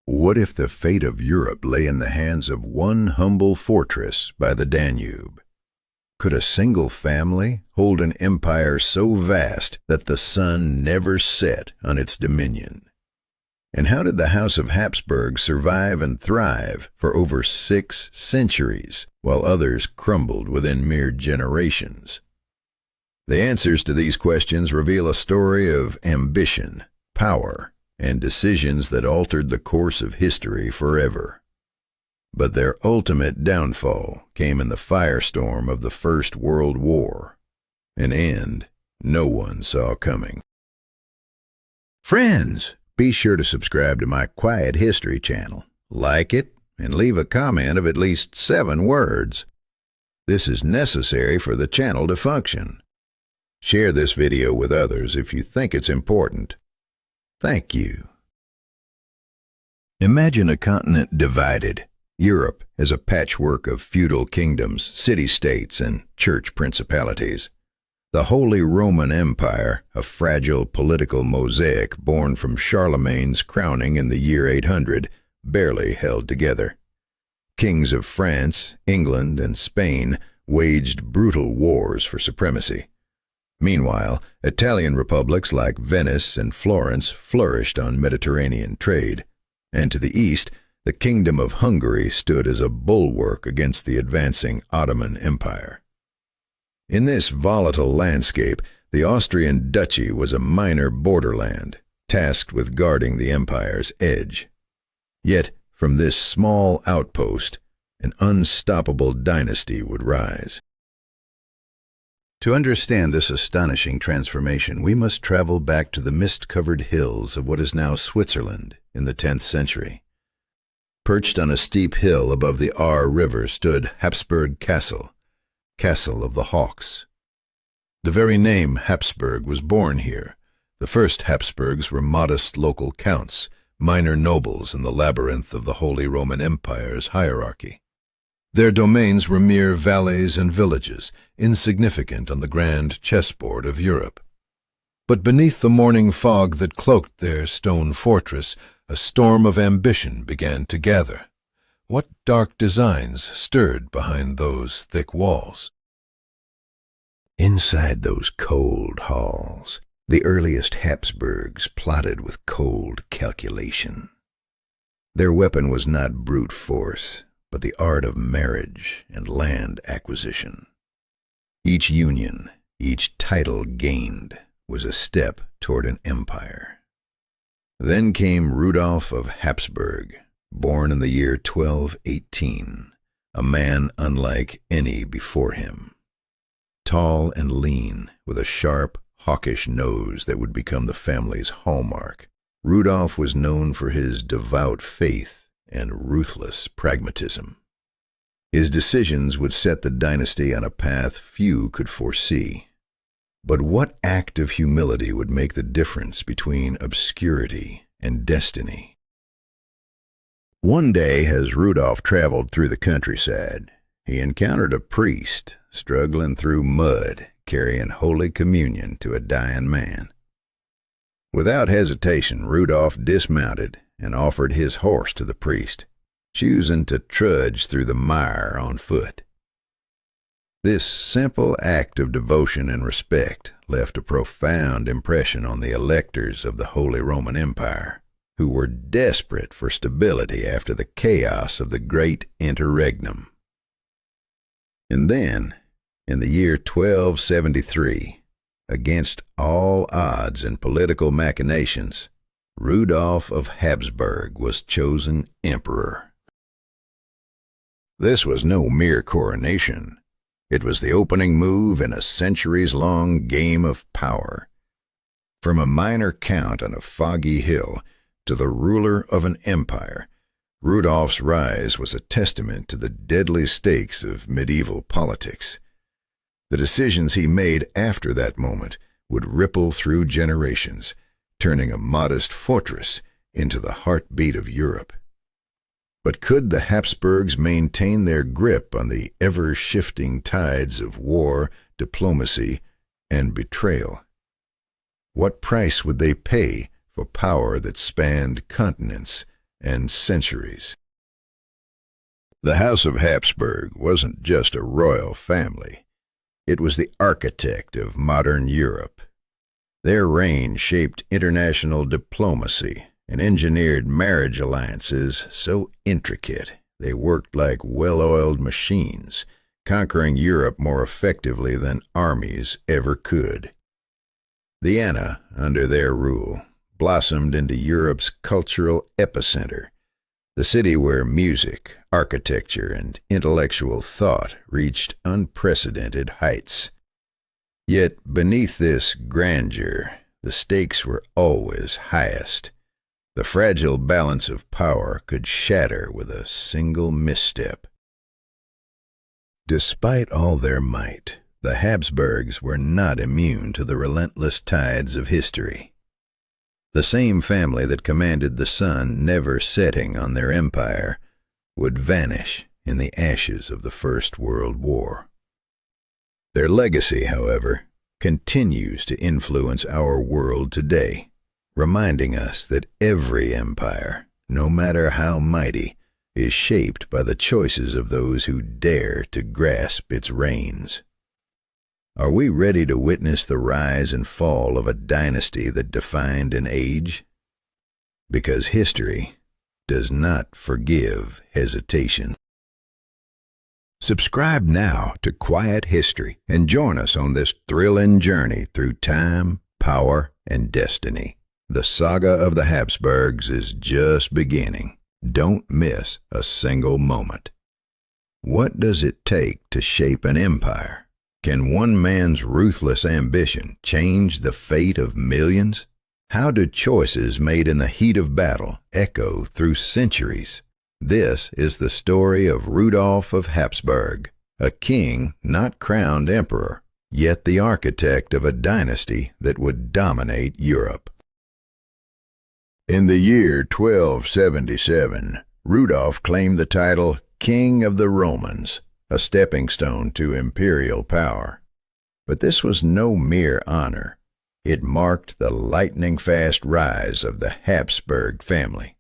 What if the fate of Europe lay in the hands of one humble fortress by the Danube? Could a single family hold an empire so vast that the sun never set on its dominion? And how did the House of Habsburg survive and thrive for over 6 centuries, while others crumbled within mere generations? The answers to these questions reveal a story of ambition, power, and decisions that altered the course of history forever. But their ultimate downfall came in the firestorm of the First World War, an end no one saw coming. Friends, be sure to subscribe to my Quiet History channel, like it, and leave a comment of at least 7 words. This is necessary for the channel to function. Share this video with others if you think it's important. Thank you. Imagine a continent divided. Europe as a patchwork of feudal kingdoms, city-states, and church principalities. The Holy Roman Empire, a fragile political mosaic born from Charlemagne's crowning in the year 800, barely held together. Kings of France, England, and Spain waged brutal wars for supremacy. Meanwhile, Italian republics like Venice and Florence flourished on Mediterranean trade, and to the east, the Kingdom of Hungary stood as a bulwark against the advancing Ottoman Empire. In this volatile landscape, the Austrian Duchy was a minor borderland, tasked with guarding the empire's edge. Yet, from this small outpost, an unstoppable dynasty would rise. To understand this astonishing transformation, we must travel back to the mist-covered hills of what is now Switzerland in the 10th century. Perched on a steep hill above the Ahr River stood Habsburg Castle, Castle of the Hawks. The very name Habsburg was born here. The first Habsburgs were modest local counts, minor nobles in the labyrinth of the Holy Roman Empire's hierarchy. Their domains were mere valleys and villages, insignificant on the grand chessboard of Europe. But beneath the morning fog that cloaked their stone fortress, a storm of ambition began to gather. What dark designs stirred behind those thick walls? Inside those cold halls, the earliest Habsburgs plotted with cold calculation. Their weapon was not brute force, but the art of marriage and land acquisition. Each union, each title gained, was a step toward an empire. Then came Rudolf of Habsburg, born in the year 1218, a man unlike any before him. Tall and lean, with a sharp, hawkish nose that would become the family's hallmark, Rudolf was known for his devout faith and ruthless pragmatism. His decisions would set the dynasty on a path few could foresee. But what act of humility would make the difference between obscurity and destiny? One day, as Rudolf traveled through the countryside, he encountered a priest struggling through mud, carrying Holy Communion to a dying man. Without hesitation, Rudolf dismounted and offered his horse to the priest, choosing to trudge through the mire on foot. This simple act of devotion and respect left a profound impression on the electors of the Holy Roman Empire, who were desperate for stability after the chaos of the Great Interregnum. And then, in the year 1273, against all odds and political machinations, Rudolf of Habsburg was chosen emperor. This was no mere coronation. It was the opening move in a centuries-long game of power. From a minor count on a foggy hill to the ruler of an empire, Rudolf's rise was a testament to the deadly stakes of medieval politics. The decisions he made after that moment would ripple through generations, turning a modest fortress into the heartbeat of Europe. But could the Habsburgs maintain their grip on the ever-shifting tides of war, diplomacy, and betrayal? What price would they pay for power that spanned continents and centuries. The House of Habsburg wasn't just a royal family. It was the architect of modern Europe. Their reign shaped international diplomacy and engineered marriage alliances so intricate they worked like well-oiled machines, conquering Europe more effectively than armies ever could. Vienna, under their rule, blossomed into Europe's cultural epicenter, the city where music, architecture, and intellectual thought reached unprecedented heights. Yet beneath this grandeur, the stakes were always highest. The fragile balance of power could shatter with a single misstep. Despite all their might, the Habsburgs were not immune to the relentless tides of history. The same family that commanded the sun never setting on their empire would vanish in the ashes of the First World War. Their legacy, however, continues to influence our world today, reminding us that every empire, no matter how mighty, is shaped by the choices of those who dare to grasp its reins. Are we ready to witness the rise and fall of a dynasty that defined an age? Because history does not forgive hesitation. Subscribe now to Quiet History and join us on this thrilling journey through time, power, and destiny. The saga of the Habsburgs is just beginning. Don't miss a single moment. What does it take to shape an empire? Can one man's ruthless ambition change the fate of millions? How do choices made in the heat of battle echo through centuries? This is the story of Rudolf of Habsburg, a king not crowned emperor, yet the architect of a dynasty that would dominate Europe. In the year 1277, Rudolf claimed the title King of the Romans, a stepping stone to imperial power. But this was no mere honor. It marked the lightning-fast rise of the Habsburg family.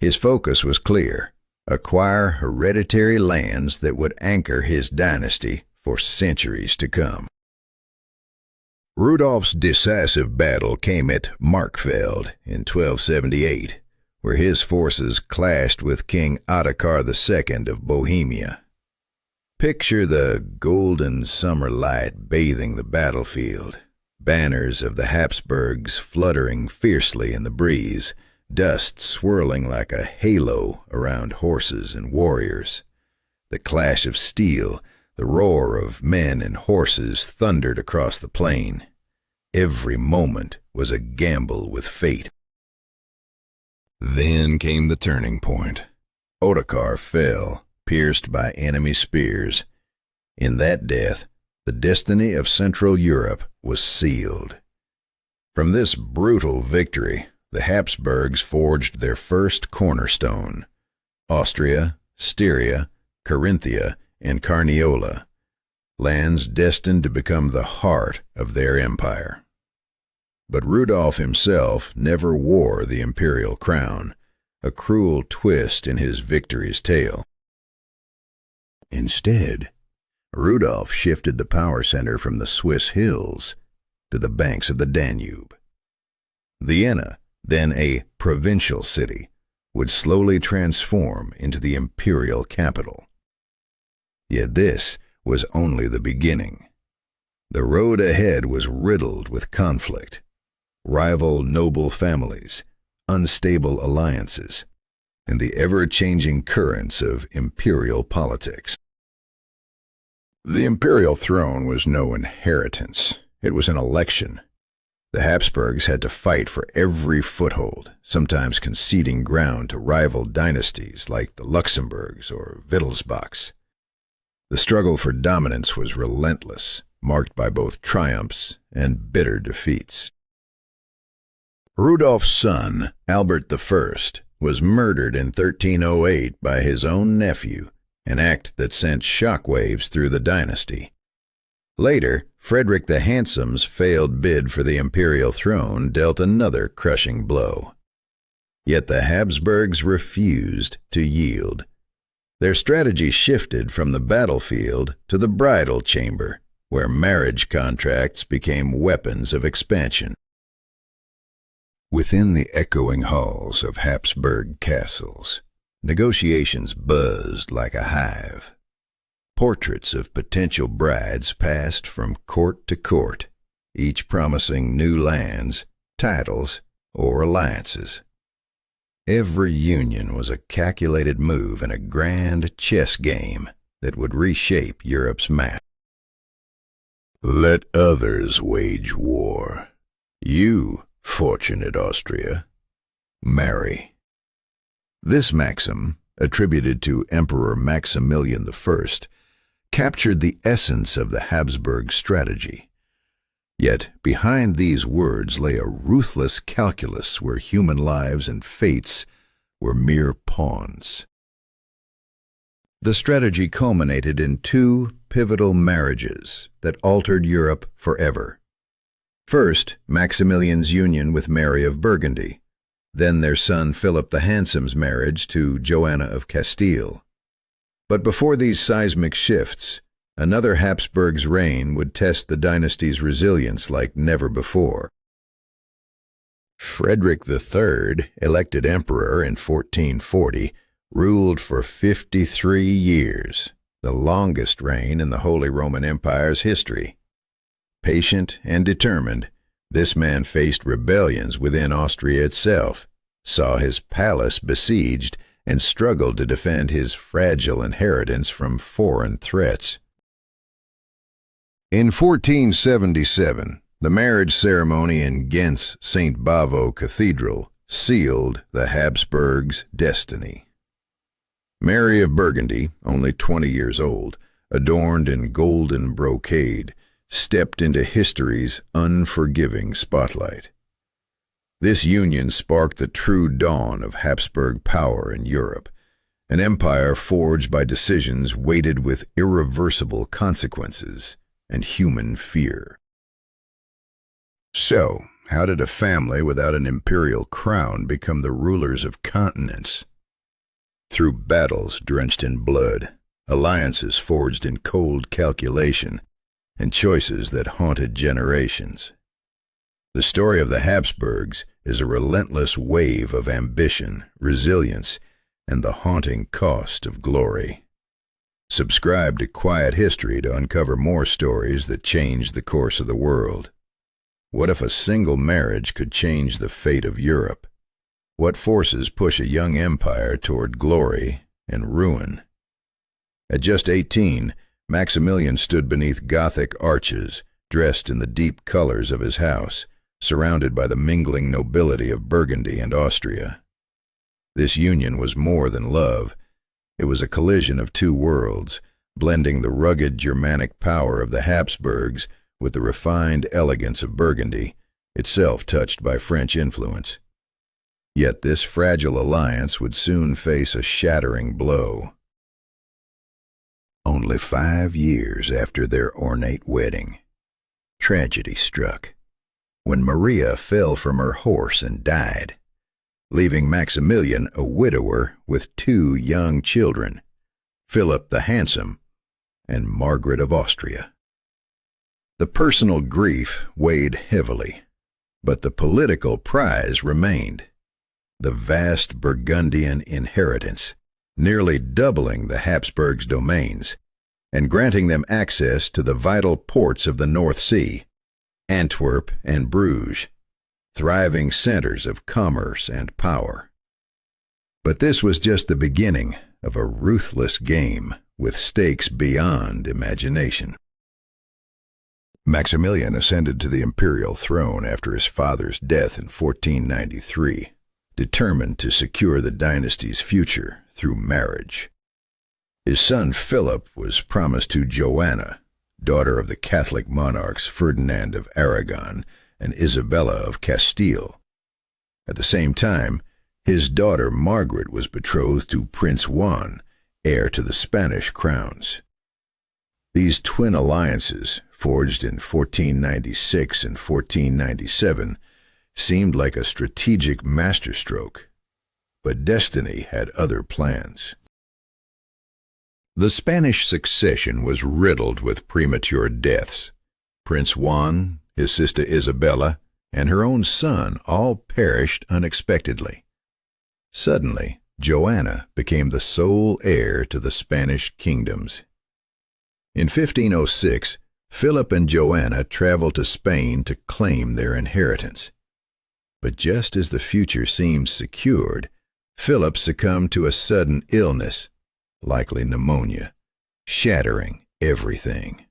His focus was clear: acquire hereditary lands that would anchor his dynasty for centuries to come. Rudolf's decisive battle came at Markfeld in 1278, where his forces clashed with King Ottokar II of Bohemia. Picture the golden summer light bathing the battlefield, banners of the Habsburgs fluttering fiercely in the breeze, dust swirling like a halo around horses and warriors. The clash of steel, the roar of men and horses thundered across the plain. Every moment was a gamble with fate. Then came the turning point. Ottokar fell, pierced by enemy spears. In that death, the destiny of Central Europe was sealed. From this brutal victory, the Habsburgs forged their first cornerstone: Austria, Styria, Carinthia, and Carniola, lands destined to become the heart of their empire. But Rudolf himself never wore the imperial crown, a cruel twist in his victory's tale. Instead, Rudolf shifted the power center from the Swiss hills to the banks of the Danube. Vienna, then a provincial city, would slowly transform into the imperial capital. Yet this was only the beginning. The road ahead was riddled with conflict, rival noble families, unstable alliances, and the ever-changing currents of imperial politics. The imperial throne was no inheritance. It was an election. The Habsburgs had to fight for every foothold, sometimes conceding ground to rival dynasties like the Luxembourgs or Wittelsbachs. The struggle for dominance was relentless, marked by both triumphs and bitter defeats. Rudolf's son, Albert I, was murdered in 1308 by his own nephew, an act that sent shockwaves through the dynasty. Later, Frederick the Handsome's failed bid for the imperial throne dealt another crushing blow. Yet the Habsburgs refused to yield. Their strategy shifted from the battlefield to the bridal chamber, where marriage contracts became weapons of expansion. Within the echoing halls of Habsburg castles, negotiations buzzed like a hive. Portraits of potential brides passed from court to court, each promising new lands, titles, or alliances. Every union was a calculated move in a grand chess game that would reshape Europe's map. Let others wage war. You, fortunate Austria, marry. This maxim, attributed to Emperor Maximilian I, captured the essence of the Habsburg strategy. Yet behind these words lay a ruthless calculus where human lives and fates were mere pawns. The strategy culminated in two pivotal marriages that altered Europe forever. First, Maximilian's union with Mary of Burgundy, then their son Philip the Handsome's marriage to Joanna of Castile. But before these seismic shifts, another Habsburg's reign would test the dynasty's resilience like never before. Frederick III, elected emperor in 1440, ruled for 53 years, the longest reign in the Holy Roman Empire's history. Patient and determined, this man faced rebellions within Austria itself, saw his palace besieged, and struggled to defend his fragile inheritance from foreign threats. In 1477, the marriage ceremony in Ghent's St. Bavo Cathedral sealed the Habsburgs' destiny. Mary of Burgundy, only 20 years old, adorned in golden brocade, stepped into history's unforgiving spotlight. This union sparked the true dawn of Habsburg power in Europe, an empire forged by decisions weighted with irreversible consequences and human fear. So, how did a family without an imperial crown become the rulers of continents? Through battles drenched in blood, alliances forged in cold calculation, and choices that haunted generations. The story of the Habsburgs is a relentless wave of ambition, resilience, and the haunting cost of glory. Subscribe to Quiet History to uncover more stories that changed the course of the world. What if a single marriage could change the fate of Europe? What forces push a young empire toward glory and ruin? At just 18, Maximilian stood beneath Gothic arches, dressed in the deep colors of his house, surrounded by the mingling nobility of Burgundy and Austria. This union was more than love. It was a collision of two worlds, blending the rugged Germanic power of the Habsburgs with the refined elegance of Burgundy, itself touched by French influence. Yet this fragile alliance would soon face a shattering blow. Only 5 years after their ornate wedding, tragedy struck, when Maria fell from her horse and died, leaving Maximilian a widower with 2 young children, Philip the Handsome and Margaret of Austria. The personal grief weighed heavily, but the political prize remained: the vast Burgundian inheritance, nearly doubling the Habsburgs' domains and granting them access to the vital ports of the North Sea, Antwerp and Bruges, thriving centers of commerce and power. But this was just the beginning of a ruthless game with stakes beyond imagination. Maximilian ascended to the imperial throne after his father's death in 1493, determined to secure the dynasty's future through marriage. His son Philip was promised to Joanna, daughter of the Catholic monarchs Ferdinand of Aragon and Isabella of Castile. At the same time, his daughter Margaret was betrothed to Prince Juan, heir to the Spanish crowns. These twin alliances, forged in 1496 and 1497, seemed like a strategic masterstroke, But destiny had other plans. The Spanish succession was riddled with premature deaths. Prince Juan, his sister Isabella, and her own son all perished unexpectedly. Suddenly, Joanna became the sole heir to the Spanish kingdoms. In 1506, Philip and Joanna traveled to Spain to claim their inheritance. But just as the future seemed secured, Philip succumbed to a sudden illness, likely pneumonia, shattering everything.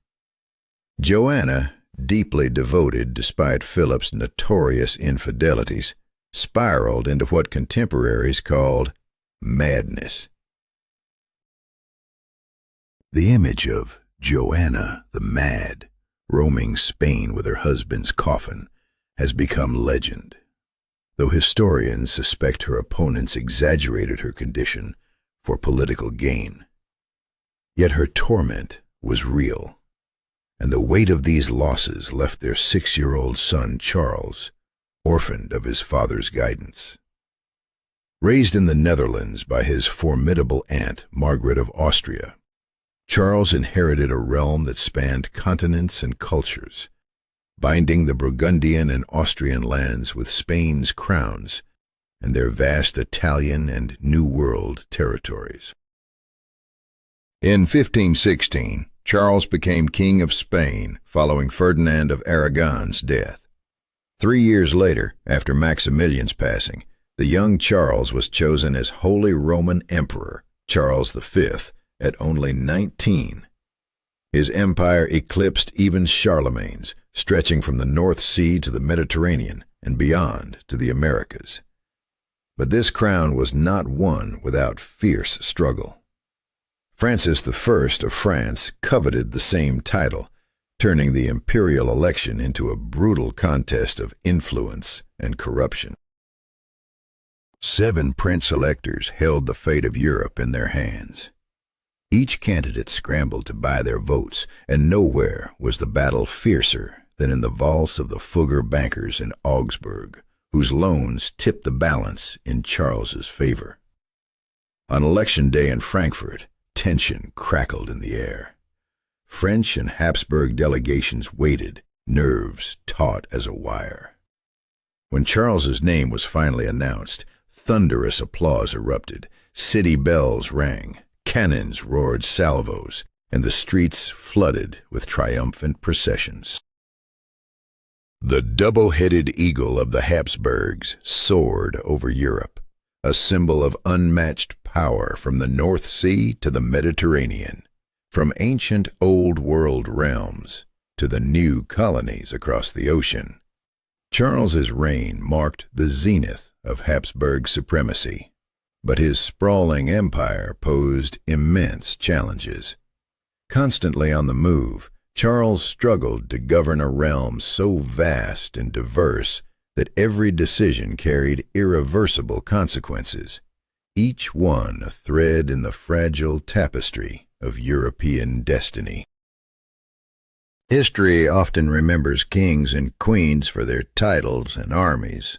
Joanna, deeply devoted despite Philip's notorious infidelities, spiraled into what contemporaries called madness. The image of Joanna the Mad, roaming Spain with her husband's coffin, has become legend, though historians suspect her opponents exaggerated her condition for political gain. Yet her torment was real, and the weight of these losses left their 6-year-old son Charles orphaned of his father's guidance. Raised in the Netherlands by his formidable aunt, Margaret of Austria, Charles inherited a realm that spanned continents and cultures, binding the Burgundian and Austrian lands with Spain's crowns and their vast Italian and New World territories. In 1516, Charles became King of Spain following Ferdinand of Aragon's death. 3 years later, after Maximilian's passing, the young Charles was chosen as Holy Roman Emperor, Charles V, at only 19. His empire eclipsed even Charlemagne's, stretching from the North Sea to the Mediterranean and beyond to the Americas. But this crown was not won without fierce struggle. Francis I of France coveted the same title, turning the imperial election into a brutal contest of influence and corruption. 7 prince-electors held the fate of Europe in their hands. Each candidate scrambled to buy their votes, and nowhere was the battle fiercer than in the vaults of the Fugger bankers in Augsburg, whose loans tipped the balance in Charles's favor. On election day in Frankfurt, tension crackled in the air. French and Habsburg delegations waited, nerves taut as a wire. When Charles's name was finally announced, thunderous applause erupted, city bells rang, cannons roared salvos, and the streets flooded with triumphant processions. The double-headed eagle of the Habsburgs soared over Europe, a symbol of unmatched power from the North Sea to the Mediterranean, from ancient Old World realms to the new colonies across the ocean. Charles's reign marked the zenith of Habsburg supremacy, but his sprawling empire posed immense challenges. Constantly on the move, Charles struggled to govern a realm so vast and diverse that every decision carried irreversible consequences, each one a thread in the fragile tapestry of European destiny. History often remembers kings and queens for their titles and armies,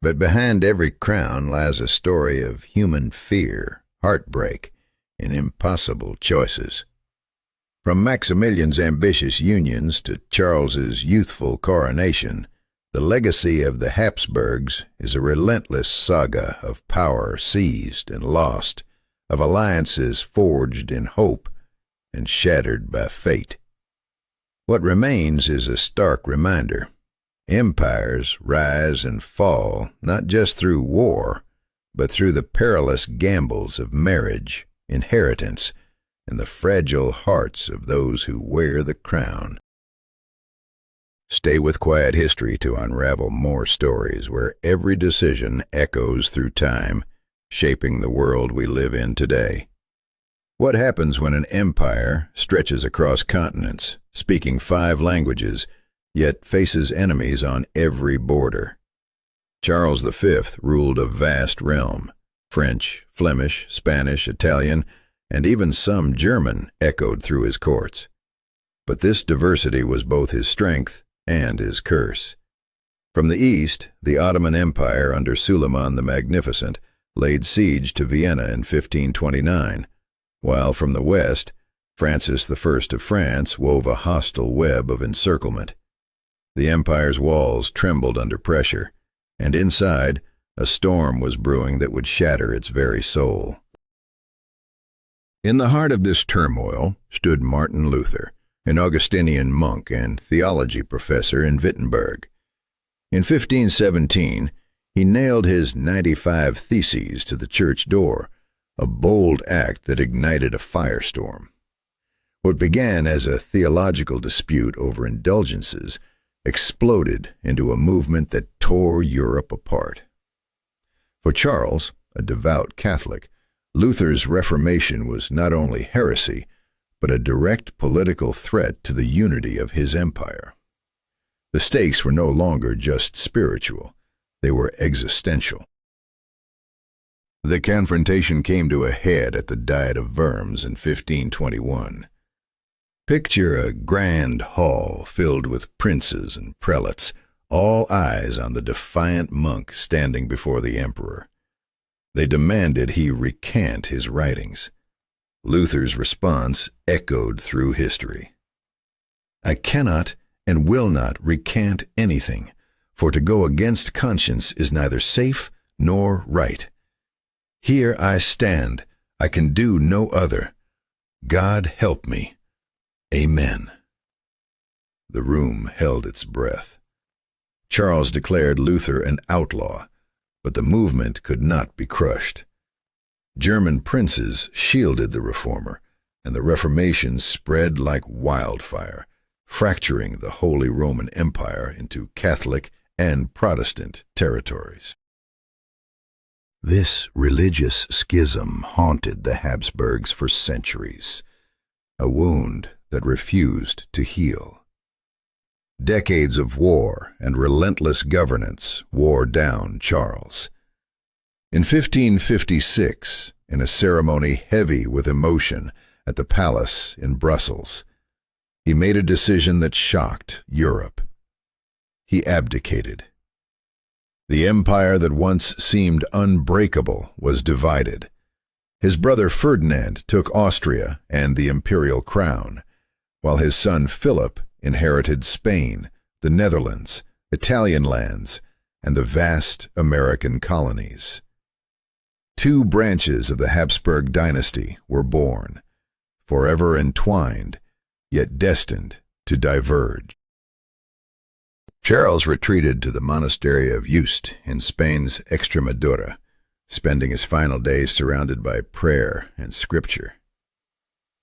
but behind every crown lies a story of human fear, heartbreak, and impossible choices. From Maximilian's ambitious unions to Charles's youthful coronation, the legacy of the Habsburgs is a relentless saga of power seized and lost, of alliances forged in hope and shattered by fate. What remains is a stark reminder. Empires rise and fall not just through war, but through the perilous gambles of marriage, inheritance, and the fragile hearts of those who wear the crown. Stay with Quiet History to unravel more stories where every decision echoes through time, shaping the world we live in today. What happens when an empire stretches across continents, speaking 5 languages, yet faces enemies on every border? Charles V ruled a vast realm. French, Flemish, Spanish, Italian, and even some German echoed through his courts. But this diversity was both his strength and his curse. From the east, the Ottoman Empire under Suleiman the Magnificent laid siege to Vienna in 1529, while from the west, Francis I of France wove a hostile web of encirclement. The empire's walls trembled under pressure, and inside, a storm was brewing that would shatter its very soul. In the heart of this turmoil stood Martin Luther, an Augustinian monk and theology professor in Wittenberg. In 1517, he nailed his 95 Theses to the church door, a bold act that ignited a firestorm. What began as a theological dispute over indulgences exploded into a movement that tore Europe apart. For Charles, a devout Catholic, Luther's Reformation was not only heresy, but a direct political threat to the unity of his empire. The stakes were no longer just spiritual, they were existential. The confrontation came to a head at the Diet of Worms in 1521. Picture a grand hall filled with princes and prelates, all eyes on the defiant monk standing before the emperor. They demanded he recant his writings. Luther's response echoed through history. "I cannot and will not recant anything, for to go against conscience is neither safe nor right. Here I stand, I can do no other. God help me. Amen." The room held its breath. Charles declared Luther an outlaw, but the movement could not be crushed. German princes shielded the reformer, and the Reformation spread like wildfire, fracturing the Holy Roman Empire into Catholic and Protestant territories. This religious schism haunted the Habsburgs for centuries, a wound that refused to heal. Decades of war and relentless governance wore down Charles. In 1556, in a ceremony heavy with emotion at the palace in Brussels, he made a decision that shocked Europe. He abdicated. The empire that once seemed unbreakable was divided. His brother Ferdinand took Austria and the imperial crown, while his son Philip inherited Spain, the Netherlands, Italian lands, and the vast American colonies. Two branches of the Habsburg dynasty were born, forever entwined, yet destined to diverge. Charles retreated to the monastery of Yuste in Spain's Extremadura, spending his final days surrounded by prayer and scripture.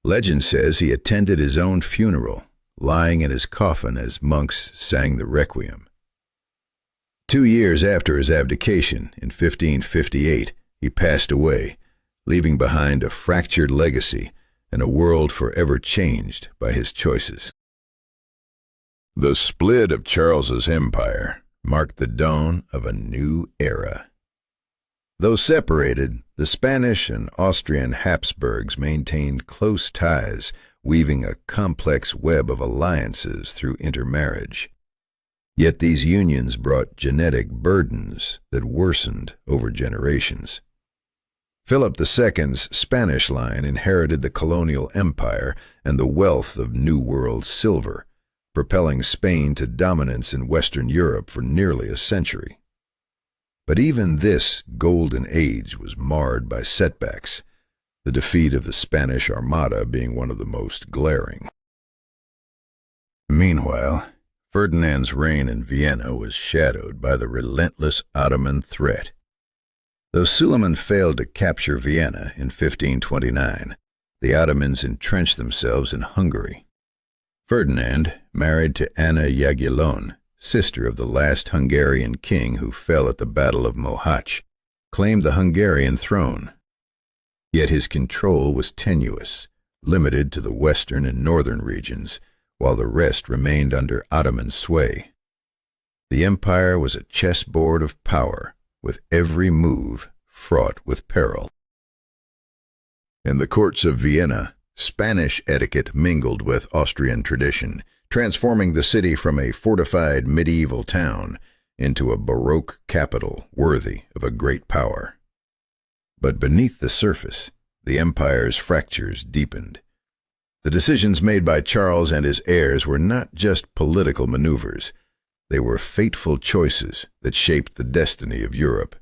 Legend says he attended his own funeral, lying in his coffin as monks sang the Requiem. 2 years after his abdication, in 1558, he passed away, leaving behind a fractured legacy and a world forever changed by his choices. The split of Charles's empire marked the dawn of a new era. Though separated, the Spanish and Austrian Habsburgs maintained close ties, weaving a complex web of alliances through intermarriage. Yet these unions brought genetic burdens that worsened over generations. Philip II's Spanish line inherited the colonial empire and the wealth of New World silver, propelling Spain to dominance in Western Europe for nearly a century. But even this golden age was marred by setbacks, the defeat of the Spanish Armada being one of the most glaring. Meanwhile, Ferdinand's reign in Vienna was shadowed by the relentless Ottoman threat. Though Suleiman failed to capture Vienna in 1529, the Ottomans entrenched themselves in Hungary. Ferdinand, married to Anna Jagiellon, sister of the last Hungarian king who fell at the Battle of Mohacs, claimed the Hungarian throne. Yet his control was tenuous, limited to the western and northern regions, while the rest remained under Ottoman sway. The empire was a chessboard of power, with every move fraught with peril. In the courts of Vienna, Spanish etiquette mingled with Austrian tradition, transforming the city from a fortified medieval town into a Baroque capital worthy of a great power. But beneath the surface, the empire's fractures deepened. The decisions made by Charles and his heirs were not just political maneuvers. They were fateful choices that shaped the destiny of Europe.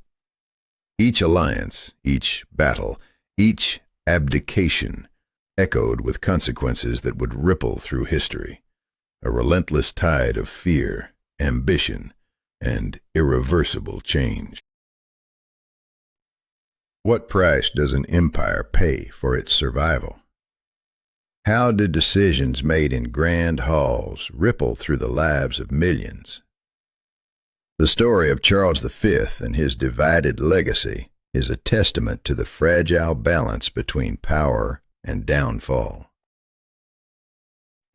Each alliance, each battle, each abdication echoed with consequences that would ripple through history, a relentless tide of fear, ambition, and irreversible change. What price does an empire pay for its survival? How did decisions made in grand halls ripple through the lives of millions? The story of Charles V and his divided legacy is a testament to the fragile balance between power and downfall.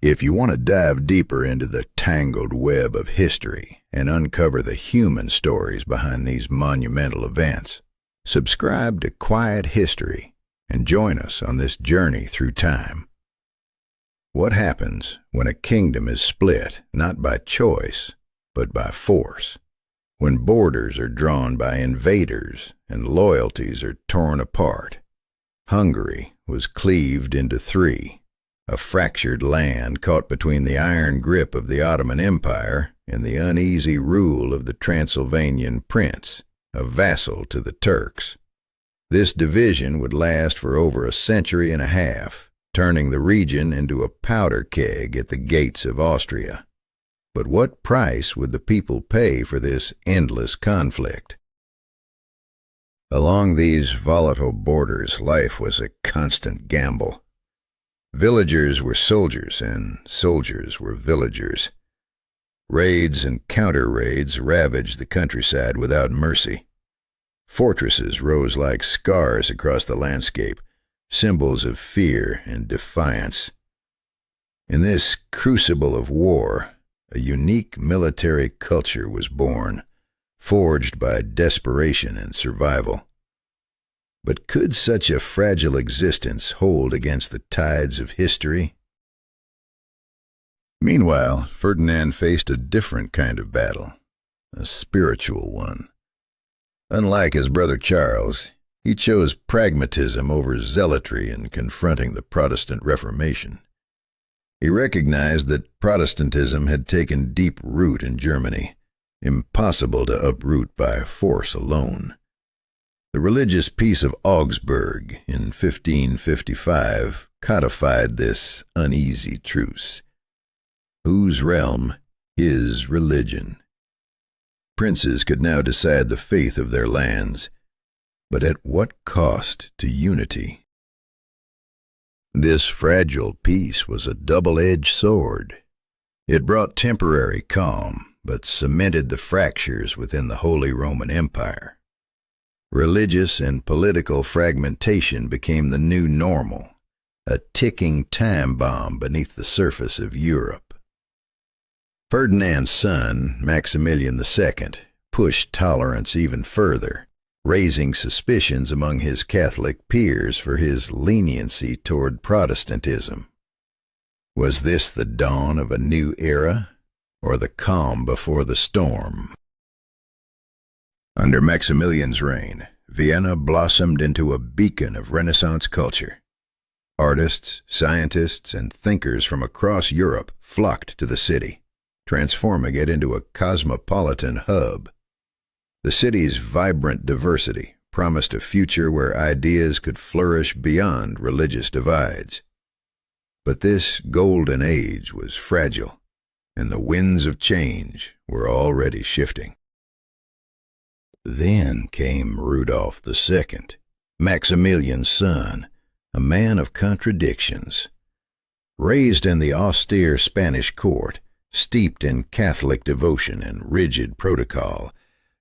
If you want to dive deeper into the tangled web of history and uncover the human stories behind these monumental events, subscribe to Quiet History and join us on this journey through time. What happens when a kingdom is split not by choice, but by force? When borders are drawn by invaders and loyalties are torn apart? Hungary was cleaved into three, a fractured land caught between the iron grip of the Ottoman Empire and the uneasy rule of the Transylvanian prince, a vassal to the Turks. This division would last for over a century and a half, turning the region into a powder keg at the gates of Austria. But what price would the people pay for this endless conflict? Along these volatile borders, life was a constant gamble. Villagers were soldiers, and soldiers were villagers. Raids and counter-raids ravaged the countryside without mercy. Fortresses rose like scars across the landscape, symbols of fear and defiance. In this crucible of war, a unique military culture was born, forged by desperation and survival. But could such a fragile existence hold against the tides of history? Meanwhile, Ferdinand faced a different kind of battle, a spiritual one. Unlike his brother Charles, he chose pragmatism over zealotry in confronting the Protestant Reformation. He recognized that Protestantism had taken deep root in Germany, impossible to uproot by force alone. The religious Peace of Augsburg in 1555 codified this uneasy truce. Whose realm, his religion. Princes could now decide the fate of their lands, but at what cost to unity? This fragile peace was a double-edged sword. It brought temporary calm, but cemented the fractures within the Holy Roman Empire. Religious and political fragmentation became the new normal, a ticking time bomb beneath the surface of Europe. Ferdinand's son, Maximilian II, pushed tolerance even further, raising suspicions among his Catholic peers for his leniency toward Protestantism. Was this the dawn of a new era, or the calm before the storm? Under Maximilian's reign, Vienna blossomed into a beacon of Renaissance culture. Artists, scientists, and thinkers from across Europe flocked to the city, transforming it into a cosmopolitan hub. The city's vibrant diversity promised a future where ideas could flourish beyond religious divides. But this golden age was fragile, and the winds of change were already shifting. Then came Rudolph II, Maximilian's son, a man of contradictions. Raised in the austere Spanish court, steeped in Catholic devotion and rigid protocol,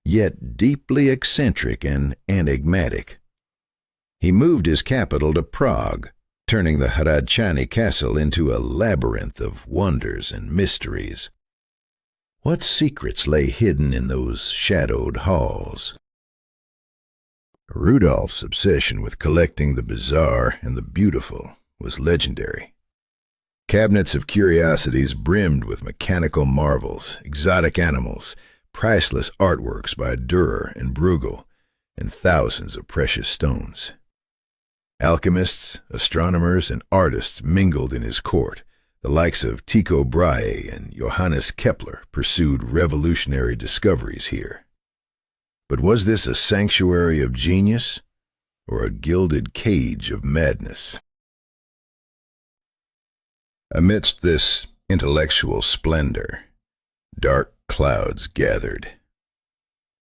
yet deeply eccentric and enigmatic. He moved his capital to Prague, turning the Hradčany castle into a labyrinth of wonders and mysteries. What secrets lay hidden in those shadowed halls? Rudolph's obsession with collecting the bizarre and the beautiful was legendary. Cabinets of curiosities brimmed with mechanical marvels, exotic animals, priceless artworks by Dürer and Bruegel, and thousands of precious stones. Alchemists, astronomers, and artists mingled in his court. The likes of Tycho Brahe and Johannes Kepler pursued revolutionary discoveries here. But was this a sanctuary of genius or a gilded cage of madness? Amidst this intellectual splendor, dark clouds gathered.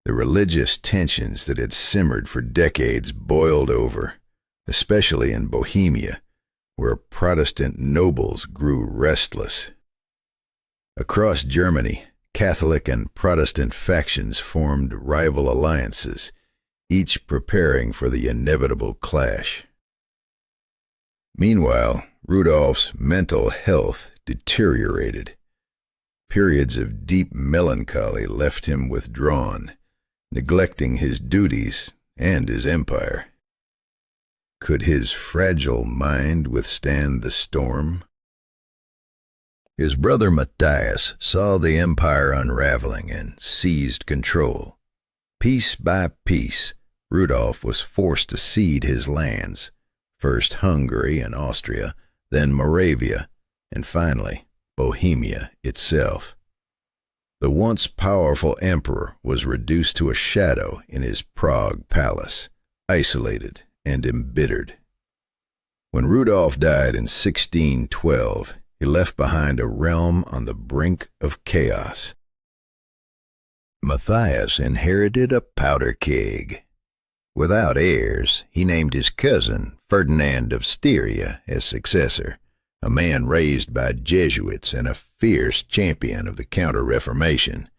The religious tensions that had simmered for decades boiled over, especially in Bohemia, where Protestant nobles grew restless. Across Germany, Catholic and Protestant factions formed rival alliances, each preparing for the inevitable clash. Meanwhile, Rudolph's mental health deteriorated. Periods of deep melancholy left him withdrawn, neglecting his duties and his empire. Could his fragile mind withstand the storm? His brother Matthias saw the empire unraveling and seized control. Piece by piece, Rudolph was forced to cede his lands, first Hungary and Austria, then Moravia, and finally Bohemia itself. The once powerful emperor was reduced to a shadow in his Prague palace, isolated and embittered. When Rudolph died in 1612, he left behind a realm on the brink of chaos. Matthias inherited a powder keg. Without heirs, he named his cousin Ferdinand of Styria as successor, a man raised by Jesuits and a fierce champion of the Counter-Reformation.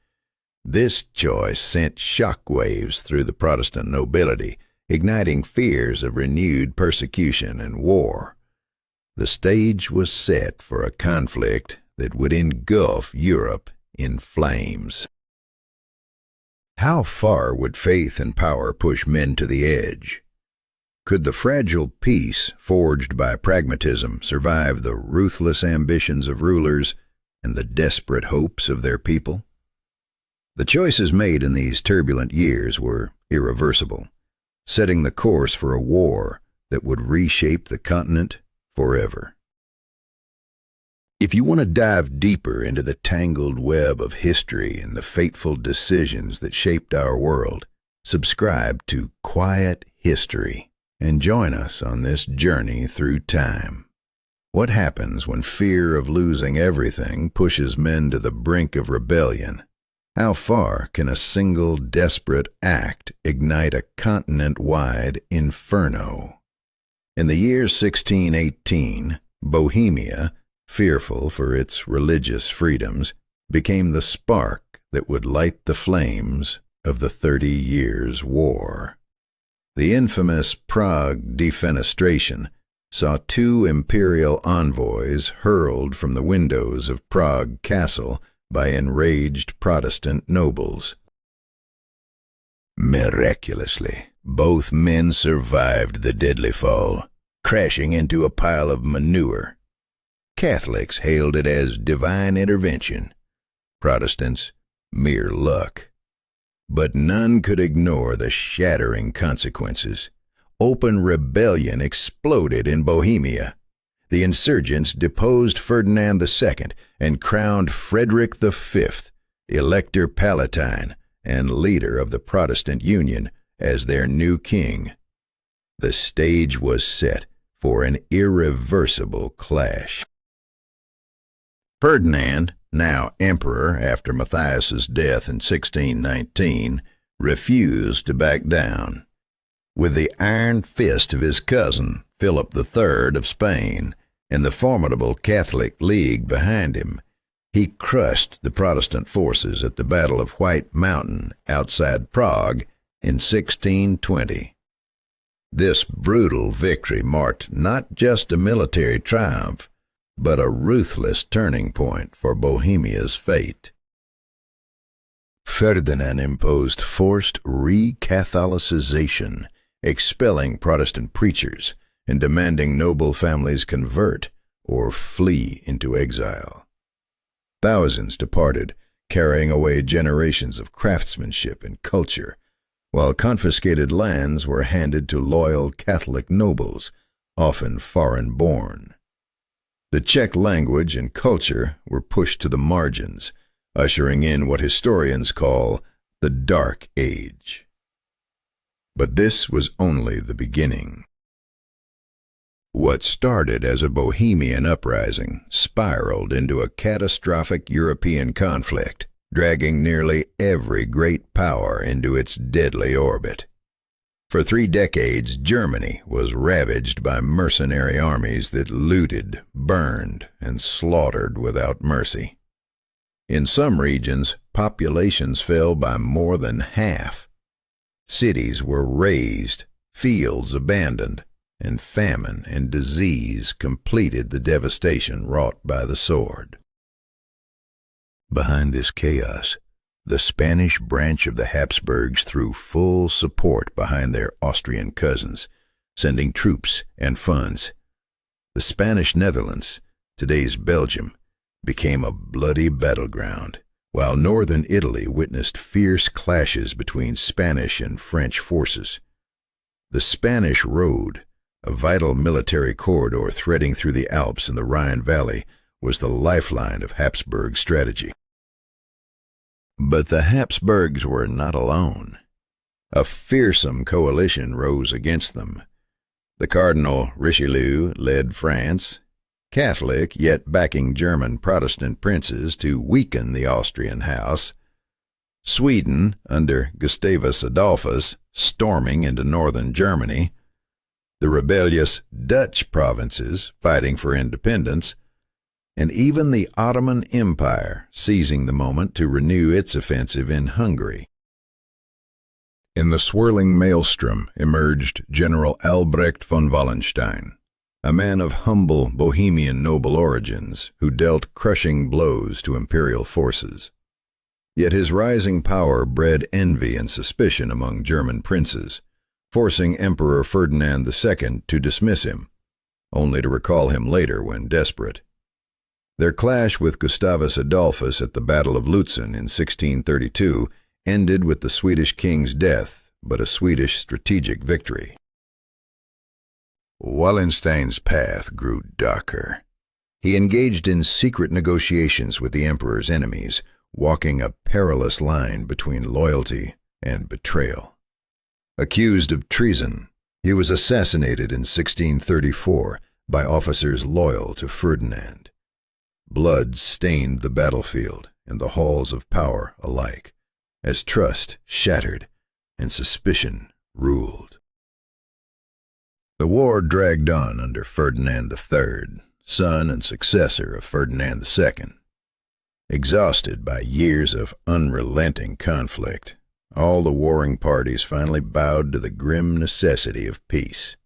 This choice sent shockwaves through the Protestant nobility, igniting fears of renewed persecution and war. The stage was set for a conflict that would engulf Europe in flames. How far would faith and power push men to the edge? Could the fragile peace forged by pragmatism survive the ruthless ambitions of rulers and the desperate hopes of their people? The choices made in these turbulent years were irreversible, setting the course for a war that would reshape the continent forever. If you want to dive deeper into the tangled web of history and the fateful decisions that shaped our world, subscribe to Quiet History and join us on this journey through time. What happens when fear of losing everything pushes men to the brink of rebellion? How far can a single desperate act ignite a continent-wide inferno? In the year 1618, Bohemia, fearful for its religious freedoms, became the spark that would light the flames of the 30 Years' War. The infamous Prague defenestration saw 2 imperial envoys hurled from the windows of Prague Castle by enraged Protestant nobles. Miraculously, both men survived the deadly fall, crashing into a pile of manure. Catholics hailed it as divine intervention, Protestants mere luck. But none could ignore the shattering consequences. Open rebellion exploded in Bohemia. The insurgents deposed Ferdinand II and crowned Frederick V, Elector Palatine and leader of the Protestant Union, as their new king. The stage was set for an irreversible clash. Ferdinand, now emperor after Matthias's death in 1619, refused to back down. With the iron fist of his cousin, Philip III of Spain, and the formidable Catholic League behind him, he crushed the Protestant forces at the Battle of White Mountain outside Prague in 1620. This brutal victory marked not just a military triumph, but a ruthless turning point for Bohemia's fate. Ferdinand imposed forced re-Catholicization, expelling Protestant preachers and demanding noble families convert or flee into exile. Thousands departed, carrying away generations of craftsmanship and culture, while confiscated lands were handed to loyal Catholic nobles, often foreign-born. The Czech language and culture were pushed to the margins, ushering in what historians call the Dark Age. But this was only the beginning. What started as a Bohemian uprising spiraled into a catastrophic European conflict, dragging nearly every great power into its deadly orbit. For 3 decades, Germany was ravaged by mercenary armies that looted, burned, and slaughtered without mercy. In some regions, populations fell by more than half. Cities were razed, fields abandoned, and famine and disease completed the devastation wrought by the sword. Behind this chaos, the Spanish branch of the Habsburgs threw full support behind their Austrian cousins, sending troops and funds. The Spanish Netherlands, today's Belgium, became a bloody battleground, while northern Italy witnessed fierce clashes between Spanish and French forces. The Spanish Road, a vital military corridor threading through the Alps and the Rhine Valley, was the lifeline of Habsburg strategy. But the Habsburgs were not alone. A fearsome coalition rose against them. The Cardinal Richelieu led France, Catholic yet backing German Protestant princes to weaken the Austrian house. Sweden, under Gustavus Adolphus, storming into northern Germany. The rebellious Dutch provinces fighting for independence, and even the Ottoman Empire seizing the moment to renew its offensive in Hungary. In the swirling maelstrom emerged General Albrecht von Wallenstein, a man of humble Bohemian noble origins who dealt crushing blows to imperial forces. Yet his rising power bred envy and suspicion among German princes, forcing Emperor Ferdinand II to dismiss him, only to recall him later when desperate. Their clash with Gustavus Adolphus at the Battle of Lutzen in 1632 ended with the Swedish king's death, but a Swedish strategic victory. Wallenstein's path grew darker. He engaged in secret negotiations with the emperor's enemies, walking a perilous line between loyalty and betrayal. Accused of treason, he was assassinated in 1634 by officers loyal to Ferdinand. Blood stained the battlefield and the halls of power alike, as trust shattered and suspicion ruled. The war dragged on under Ferdinand III, son and successor of Ferdinand II. Exhausted by years of unrelenting conflict, all the warring parties finally bowed to the grim necessity of peace.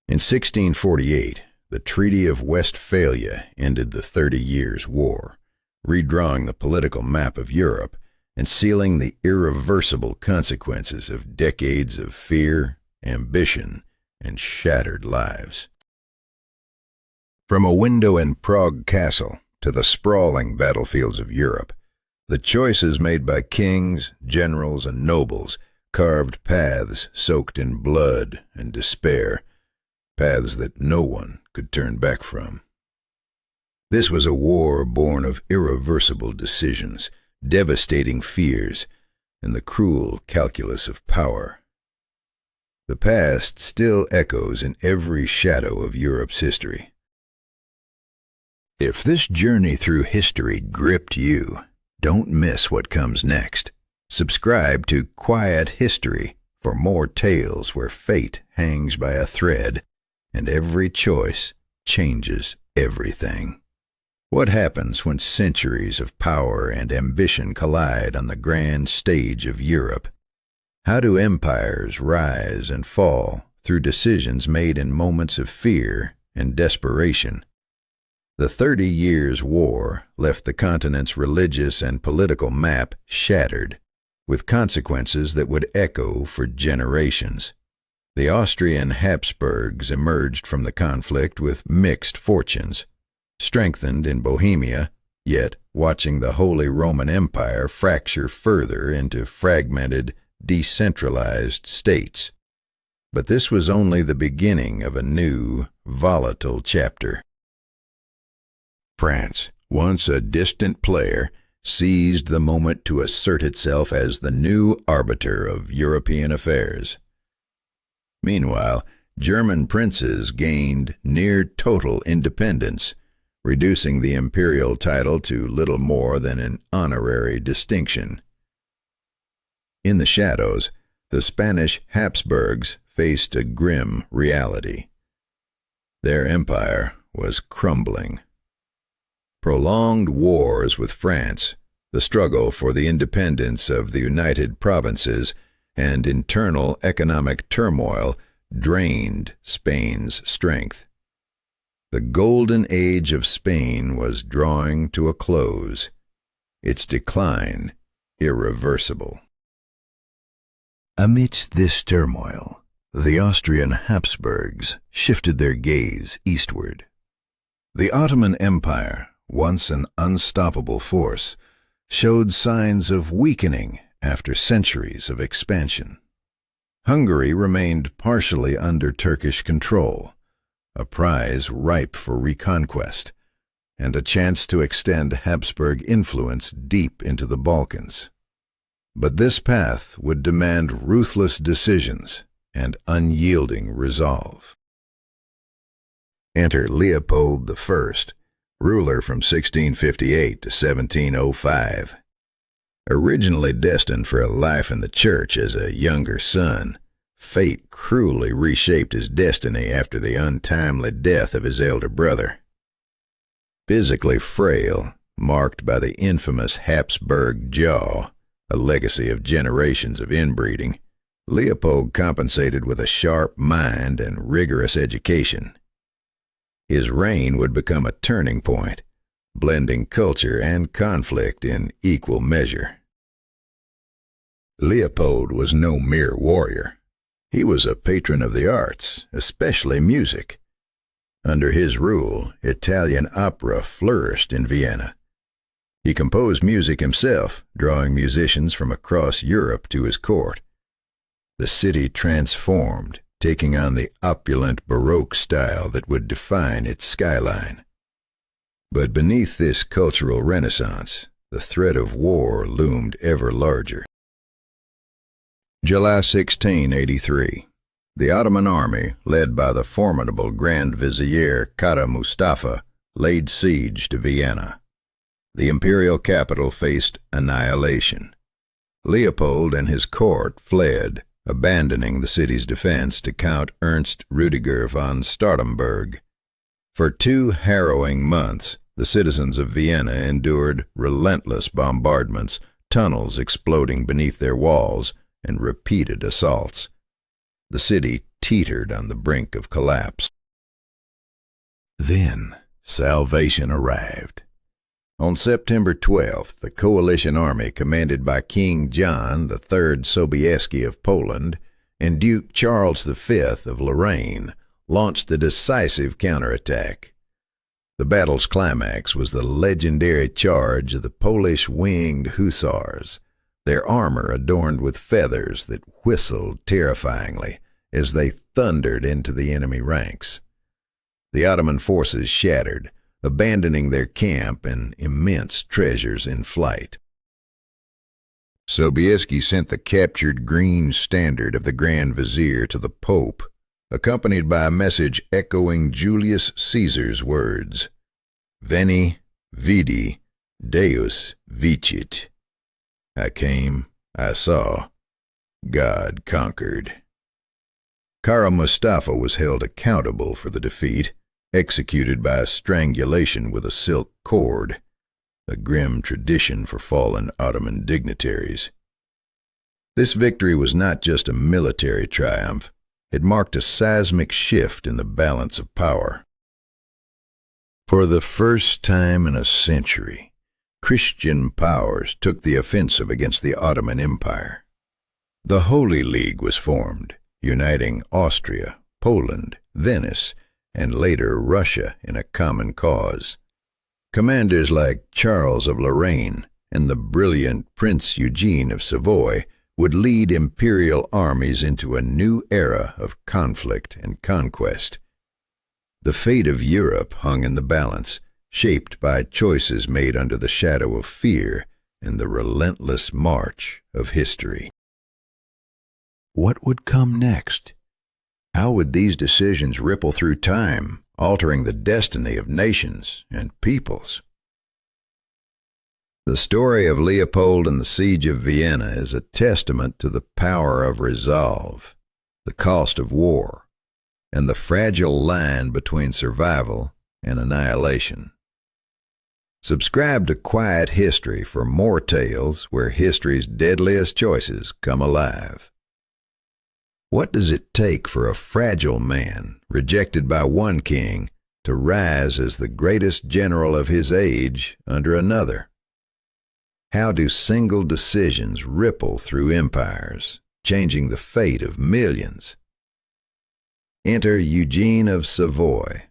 In 1648, the Treaty of Westphalia ended the 30 Years' War, redrawing the political map of Europe and sealing the irreversible consequences of decades of fear, ambition, and shattered lives. From a window in Prague Castle to the sprawling battlefields of Europe, the choices made by kings, generals, and nobles carved paths soaked in blood and despair, paths that no one could turn back from. This was a war born of irreversible decisions, devastating fears, and the cruel calculus of power. The past still echoes in every shadow of Europe's history. If this journey through history gripped you, don't miss what comes next. Subscribe to Quiet History for more tales where fate hangs by a thread and every choice changes everything. What happens when centuries of power and ambition collide on the grand stage of Europe? How do empires rise and fall through decisions made in moments of fear and desperation? The 30 Years' War left the continent's religious and political map shattered, with consequences that would echo for generations. The Austrian Habsburgs emerged from the conflict with mixed fortunes, strengthened in Bohemia, yet watching the Holy Roman Empire fracture further into fragmented, decentralized states. But this was only the beginning of a new, volatile chapter. France, once a distant player, seized the moment to assert itself as the new arbiter of European affairs. Meanwhile, German princes gained near total independence, reducing the imperial title to little more than an honorary distinction. In the shadows, the Spanish Habsburgs faced a grim reality. Their empire was crumbling. Prolonged wars with France, the struggle for the independence of the United Provinces, and internal economic turmoil drained Spain's strength. The golden age of Spain was drawing to a close, its decline irreversible. Amidst this turmoil, the Austrian Habsburgs shifted their gaze eastward. The Ottoman Empire, once an unstoppable force, showed signs of weakening after centuries of expansion. Hungary remained partially under Turkish control, a prize ripe for reconquest, and a chance to extend Habsburg influence deep into the Balkans. But this path would demand ruthless decisions and unyielding resolve. Enter Leopold I, ruler from 1658 to 1705. Originally destined for a life in the church as a younger son, fate cruelly reshaped his destiny after the untimely death of his elder brother. Physically frail, marked by the infamous Habsburg jaw, a legacy of generations of inbreeding, Leopold compensated with a sharp mind and rigorous education. His reign would become a turning point, blending culture and conflict in equal measure. Leopold was no mere warrior. He was a patron of the arts, especially music. Under his rule, Italian opera flourished in Vienna. He composed music himself, drawing musicians from across Europe to his court. The city transformed, taking on the opulent Baroque style that would define its skyline. But beneath this cultural renaissance, the threat of war loomed ever larger. July 1683. The Ottoman army, led by the formidable Grand Vizier Kara Mustafa, laid siege to Vienna. The imperial capital faced annihilation. Leopold and his court fled, abandoning the city's defense to Count Ernst Rüdiger von Startemberg. For 2 harrowing months, the citizens of Vienna endured relentless bombardments, tunnels exploding beneath their walls, and repeated assaults. The city teetered on the brink of collapse. Then, salvation arrived. On September 12th, the coalition army commanded by King John III Sobieski of Poland and Duke Charles V of Lorraine launched the decisive counterattack. The battle's climax was the legendary charge of the Polish winged hussars, their armor adorned with feathers that whistled terrifyingly as they thundered into the enemy ranks. The Ottoman forces shattered, abandoning their camp and immense treasures in flight. Sobieski sent the captured green standard of the Grand Vizier to the Pope, accompanied by a message echoing Julius Caesar's words, "Veni, vidi, Deus vicit." I came, I saw, God conquered. Kara Mustafa was held accountable for the defeat, executed by strangulation with a silk cord, a grim tradition for fallen Ottoman dignitaries. This victory was not just a military triumph, it marked a seismic shift in the balance of power. For the first time in a century, Christian powers took the offensive against the Ottoman Empire. The Holy League was formed, uniting Austria, Poland, Venice, and later Russia in a common cause. Commanders like Charles of Lorraine and the brilliant Prince Eugene of Savoy would lead imperial armies into a new era of conflict and conquest. The fate of Europe hung in the balance, shaped by choices made under the shadow of fear and the relentless march of history. What would come next? How would these decisions ripple through time, altering the destiny of nations and peoples? The story of Leopold and the Siege of Vienna is a testament to the power of resolve, the cost of war, and the fragile line between survival and annihilation. Subscribe to Quiet History for more tales where history's deadliest choices come alive. What does it take for a fragile man, rejected by one king, to rise as the greatest general of his age under another? How do single decisions ripple through empires, changing the fate of millions? Enter Eugene of Savoy.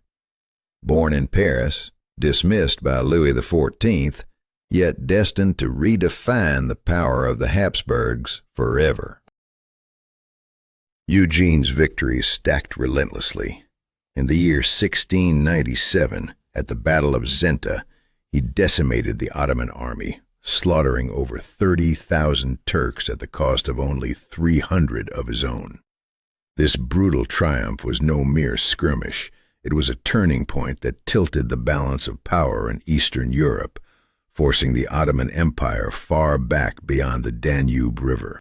Born in Paris, dismissed by Louis XIV, yet destined to redefine the power of the Habsburgs forever. Eugene's victories stacked relentlessly. In the year 1697, at the Battle of Zenta, he decimated the Ottoman army, slaughtering over 30,000 Turks at the cost of only 300 of his own. This brutal triumph was no mere skirmish. It was a turning point that tilted the balance of power in Eastern Europe, forcing the Ottoman Empire far back beyond the Danube River.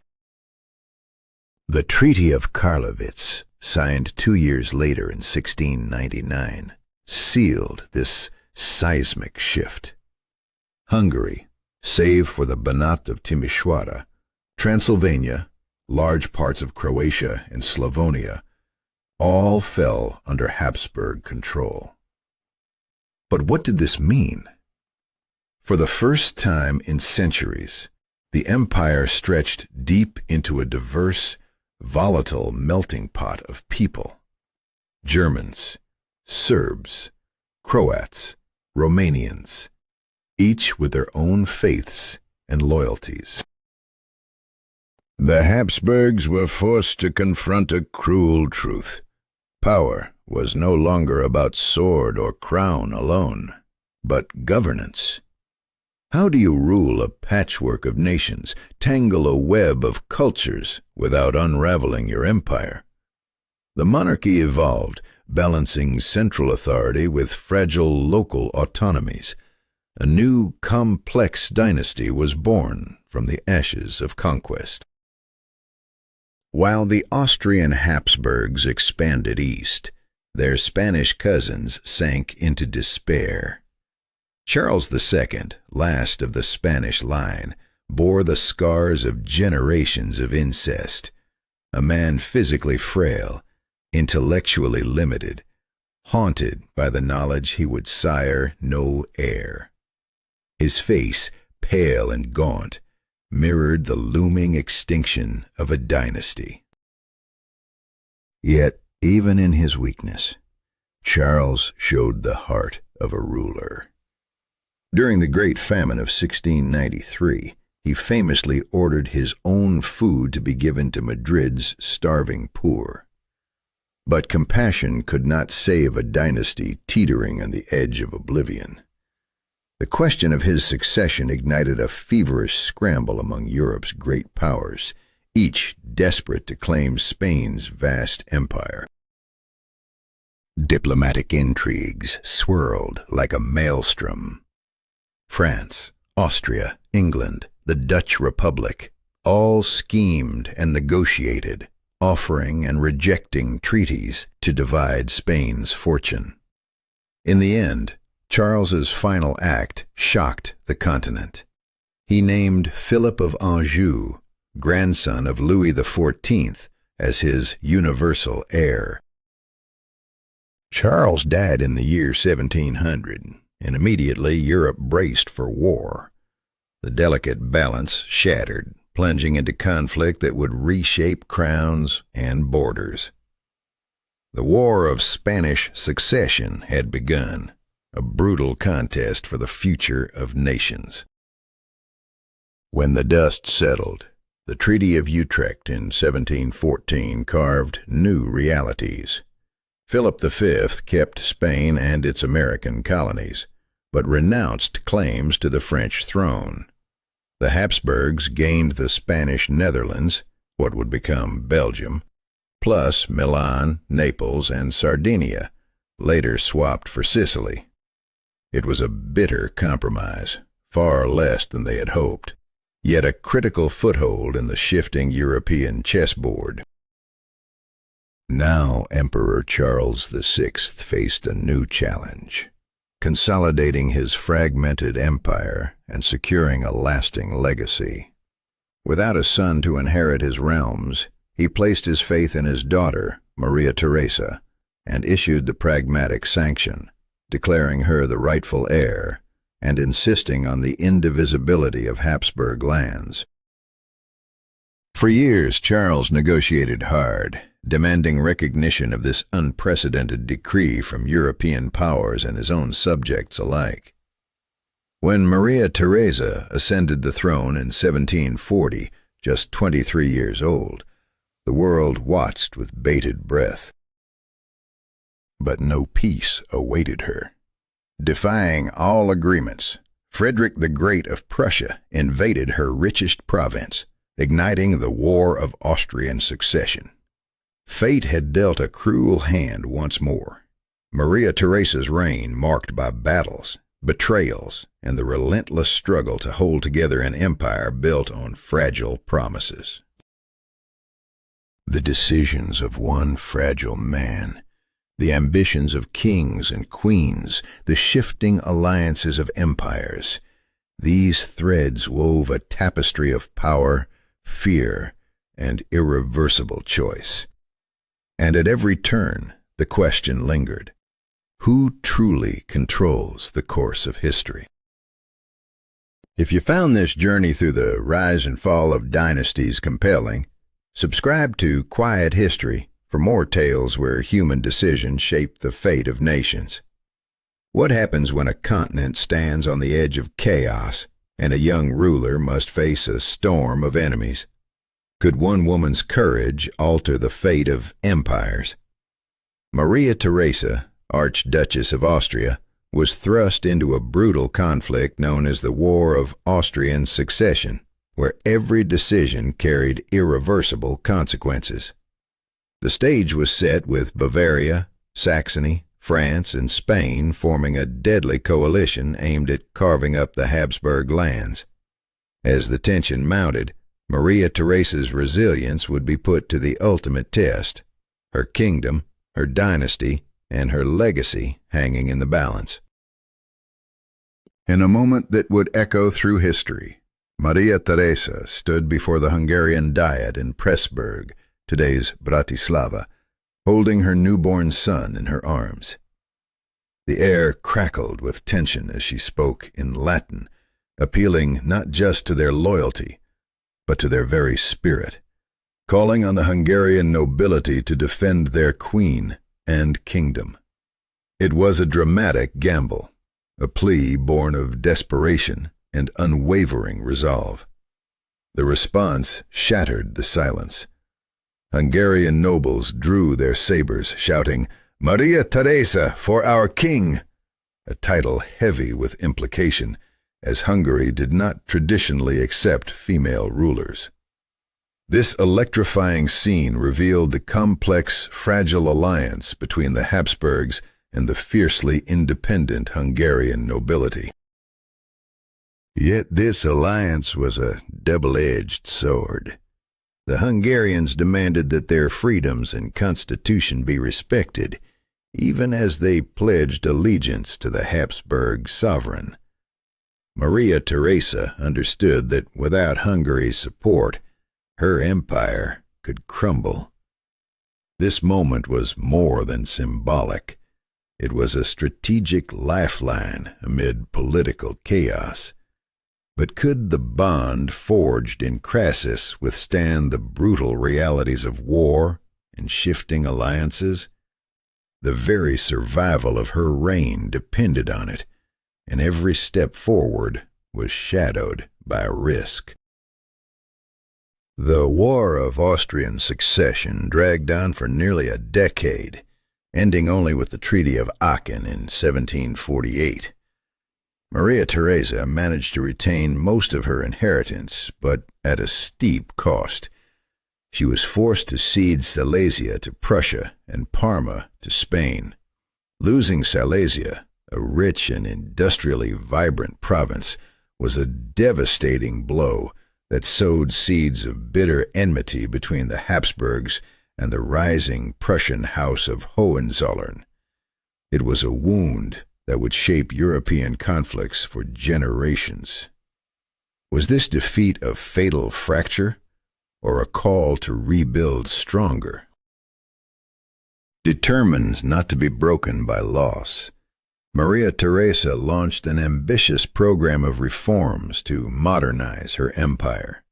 The Treaty of Karlowitz, signed 2 years later in 1699, sealed this seismic shift. Hungary, save for the Banat of Timișoara, Transylvania, large parts of Croatia and Slavonia, all fell under Habsburg control. But what did this mean? For the first time in centuries, the empire stretched deep into a diverse, volatile melting pot of people. Germans, Serbs, Croats, Romanians, each with their own faiths and loyalties. The Habsburgs were forced to confront a cruel truth. Power was no longer about sword or crown alone, but governance. How do you rule a patchwork of nations, tangle a web of cultures without unraveling your empire? The monarchy evolved, balancing central authority with fragile local autonomies. A new, complex dynasty was born from the ashes of conquest. While the Austrian Habsburgs expanded east, their Spanish cousins sank into despair. Charles II, last of the Spanish line, bore the scars of generations of incest. A man physically frail, intellectually limited, haunted by the knowledge he would sire no heir. His face, pale and gaunt, mirrored the looming extinction of a dynasty. Yet, even in his weakness, Charles showed the heart of a ruler. During the Great Famine of 1693, he famously ordered his own food to be given to Madrid's starving poor. But compassion could not save a dynasty teetering on the edge of oblivion. The question of his succession ignited a feverish scramble among Europe's great powers, each desperate to claim Spain's vast empire. Diplomatic intrigues swirled like a maelstrom. France, Austria, England, the Dutch Republic, all schemed and negotiated, offering and rejecting treaties to divide Spain's fortune. In the end, Charles's final act shocked the continent. He named Philip of Anjou, grandson of Louis XIV, as his universal heir. Charles died in the year 1700, and immediately Europe braced for war. The delicate balance shattered, plunging into conflict that would reshape crowns and borders. The War of Spanish Succession had begun, a brutal contest for the future of nations. When the dust settled, The Treaty of Utrecht in 1714 carved new realities. Philip V kept Spain and its American colonies, but renounced claims to the French throne. The Habsburgs gained the Spanish Netherlands, what would become Belgium, plus Milan, Naples, and Sardinia, later swapped for Sicily. It was a bitter compromise, far less than they had hoped, yet a critical foothold in the shifting European chessboard. Now Emperor Charles VI faced a new challenge, consolidating his fragmented empire and securing a lasting legacy. Without a son to inherit his realms, he placed his faith in his daughter, Maria Theresa, and issued the Pragmatic Sanction, declaring her the rightful heir and insisting on the indivisibility of Habsburg lands. For years, Charles negotiated hard, demanding recognition of this unprecedented decree from European powers and his own subjects alike. When Maria Theresa ascended the throne in 1740, just 23 years old, the world watched with bated breath. But no peace awaited her. Defying all agreements, Frederick the Great of Prussia invaded her richest province, igniting the War of Austrian Succession. Fate had dealt a cruel hand once more. Maria Theresa's reign marked by battles, betrayals, and the relentless struggle to hold together an empire built on fragile promises. The decisions of one fragile man, the ambitions of kings and queens, the shifting alliances of empires, these threads wove a tapestry of power, fear, and irreversible choice. And at every turn, the question lingered: who truly controls the course of history? If you found this journey through the rise and fall of dynasties compelling, subscribe to Quiet History for more tales where human decisions shape the fate of nations. What happens when a continent stands on the edge of chaos and a young ruler must face a storm of enemies? Could one woman's courage alter the fate of empires? Maria Theresa, Archduchess of Austria, was thrust into a brutal conflict known as the War of Austrian Succession, where every decision carried irreversible consequences. The stage was set with Bavaria, Saxony, France, and Spain forming a deadly coalition aimed at carving up the Habsburg lands. As the tension mounted, Maria Theresa's resilience would be put to the ultimate test, her kingdom, her dynasty, and her legacy hanging in the balance. In a moment that would echo through history, Maria Theresa stood before the Hungarian Diet in Pressburg, today's Bratislava, holding her newborn son in her arms. The air crackled with tension as she spoke in Latin, appealing not just to their loyalty, but to their very spirit, calling on the Hungarian nobility to defend their queen and kingdom. It was a dramatic gamble, a plea born of desperation and unwavering resolve. The response shattered the silence. Hungarian nobles drew their sabers, shouting, "Maria Theresa for our king!" a title heavy with implication, as Hungary did not traditionally accept female rulers. This electrifying scene revealed the complex, fragile alliance between the Habsburgs and the fiercely independent Hungarian nobility. Yet this alliance was a double-edged sword. The Hungarians demanded that their freedoms and constitution be respected, even as they pledged allegiance to the Habsburg sovereign. Maria Theresa understood that without Hungary's support, her empire could crumble. This moment was more than symbolic. It was a strategic lifeline amid political chaos. But could the bond forged in Crassus withstand the brutal realities of war and shifting alliances? The very survival of her reign depended on it, and every step forward was shadowed by risk. The War of Austrian Succession dragged on for nearly a decade, ending only with the Treaty of Aachen in 1748. Maria Theresa managed to retain most of her inheritance, but at a steep cost. She was forced to cede Silesia to Prussia and Parma to Spain. Losing Silesia, a rich and industrially vibrant province, was a devastating blow that sowed seeds of bitter enmity between the Habsburgs and the rising Prussian House of Hohenzollern. It was a wound that would shape European conflicts for generations. Was this defeat a fatal fracture, or a call to rebuild stronger? Determined not to be broken by loss, Maria Theresa launched an ambitious program of reforms to modernize her empire.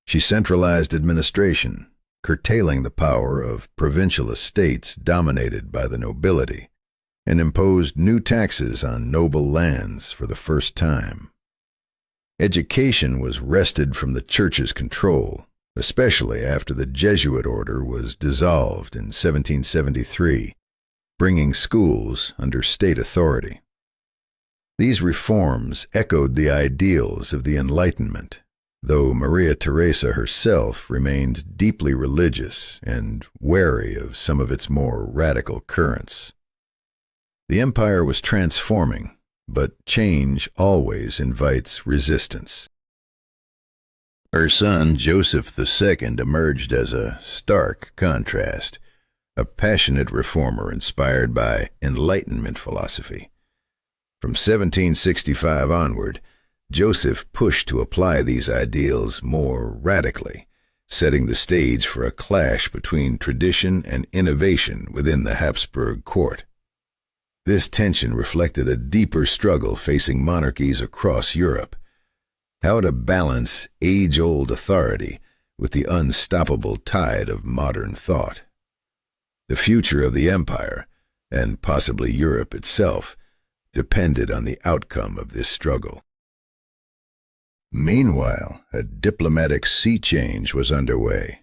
She centralized administration, curtailing the power of provincial estates dominated by the nobility, and imposed new taxes on noble lands for the first time. Education was wrested from the church's control, especially after the Jesuit order was dissolved in 1773, bringing schools under state authority. These reforms echoed the ideals of the Enlightenment, though Maria Theresa herself remained deeply religious and wary of some of its more radical currents. The empire was transforming, but change always invites resistance. Her son, Joseph II, emerged as a stark contrast, a passionate reformer inspired by Enlightenment philosophy. From 1765 onward, Joseph pushed to apply these ideals more radically, setting the stage for a clash between tradition and innovation within the Habsburg court. This tension reflected a deeper struggle facing monarchies across Europe: how to balance age-old authority with the unstoppable tide of modern thought. The future of the empire, and possibly Europe itself, depended on the outcome of this struggle. Meanwhile, a diplomatic sea change was underway.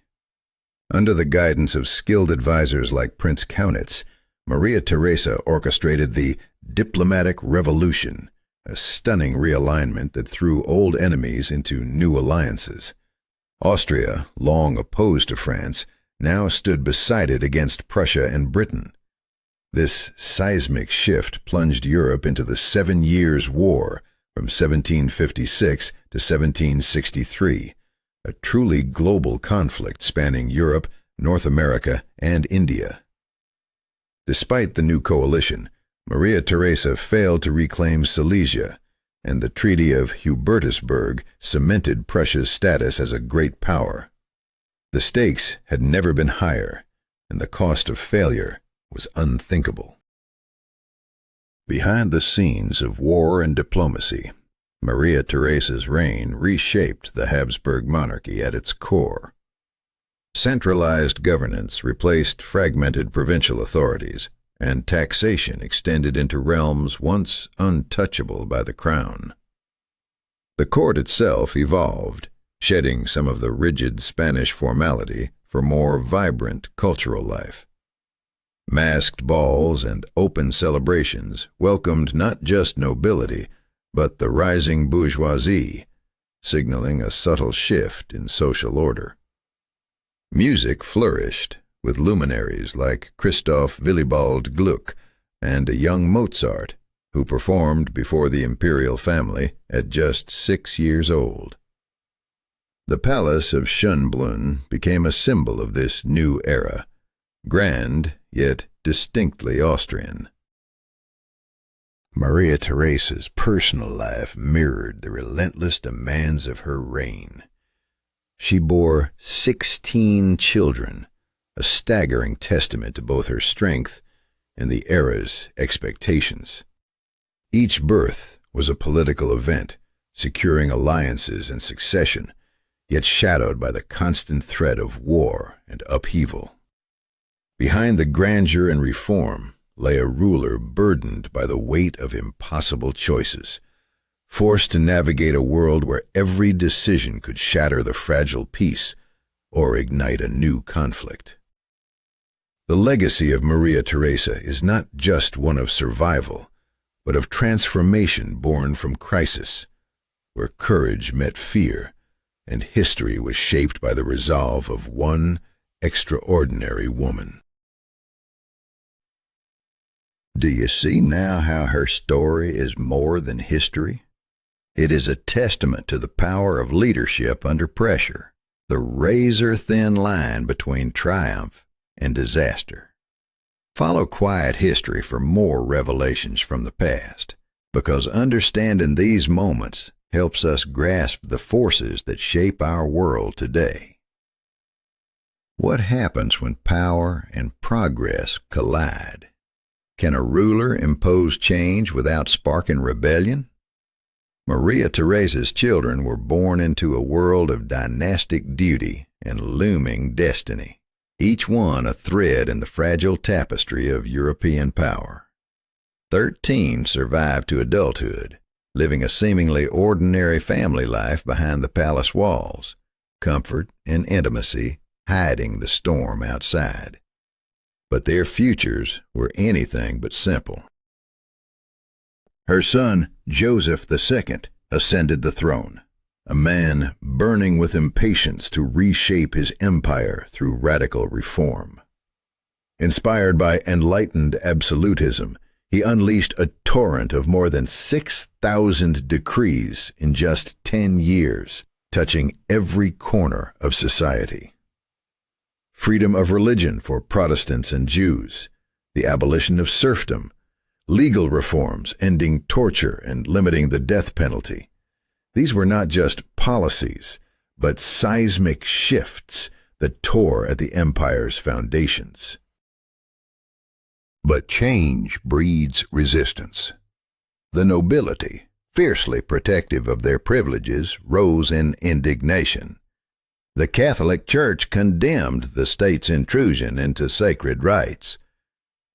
Under the guidance of skilled advisors like Prince Kaunitz, Maria Theresa orchestrated the diplomatic revolution, a stunning realignment that threw old enemies into new alliances. Austria, long opposed to France, now stood beside it against Prussia and Britain. This seismic shift plunged Europe into the 7 Years' War from 1756 to 1763, a truly global conflict spanning Europe, North America, and India. Despite the new coalition, Maria Theresa failed to reclaim Silesia, and the Treaty of Hubertusburg cemented Prussia's status as a great power. The stakes had never been higher, and the cost of failure was unthinkable. Behind the scenes of war and diplomacy, Maria Theresa's reign reshaped the Habsburg monarchy at its core. Centralized governance replaced fragmented provincial authorities, and taxation extended into realms once untouchable by the crown. The court itself evolved, shedding some of the rigid Spanish formality for more vibrant cultural life. Masked balls and open celebrations welcomed not just nobility, but the rising bourgeoisie, signaling a subtle shift in social order. Music flourished, with luminaries like Christoph Willibald Gluck and a young Mozart, who performed before the imperial family at just 6 years old. The Palace of Schönbrunn became a symbol of this new era, grand yet distinctly Austrian. Maria Theresa's personal life mirrored the relentless demands of her reign. She bore 16 children, a staggering testament to both her strength and the era's expectations. Each birth was a political event, securing alliances and succession, yet shadowed by the constant threat of war and upheaval. Behind the grandeur and reform lay a ruler burdened by the weight of impossible choices: forced to navigate a world where every decision could shatter the fragile peace or ignite a new conflict. The legacy of Maria Theresa is not just one of survival, but of transformation born from crisis, where courage met fear and history was shaped by the resolve of one extraordinary woman. Do you see now how her story is more than history? It is a testament to the power of leadership under pressure, the razor-thin line between triumph and disaster. Follow Quiet History for more revelations from the past, because understanding these moments helps us grasp the forces that shape our world today. What happens when power and progress collide? Can a ruler impose change without sparking rebellion? Maria Theresa's children were born into a world of dynastic duty and looming destiny, each one a thread in the fragile tapestry of European power. 13 survived to adulthood, living a seemingly ordinary family life behind the palace walls, comfort and intimacy hiding the storm outside. But their futures were anything but simple. Her son, Joseph II, ascended the throne, a man burning with impatience to reshape his empire through radical reform. Inspired by enlightened absolutism, he unleashed a torrent of more than 6,000 decrees in just 10 years, touching every corner of society. Freedom of religion for Protestants and Jews, the abolition of serfdom, legal reforms ending torture and limiting the death penalty. These were not just policies, but seismic shifts that tore at the empire's foundations. But change breeds resistance. The nobility, fiercely protective of their privileges, rose in indignation. The Catholic Church condemned the state's intrusion into sacred rites.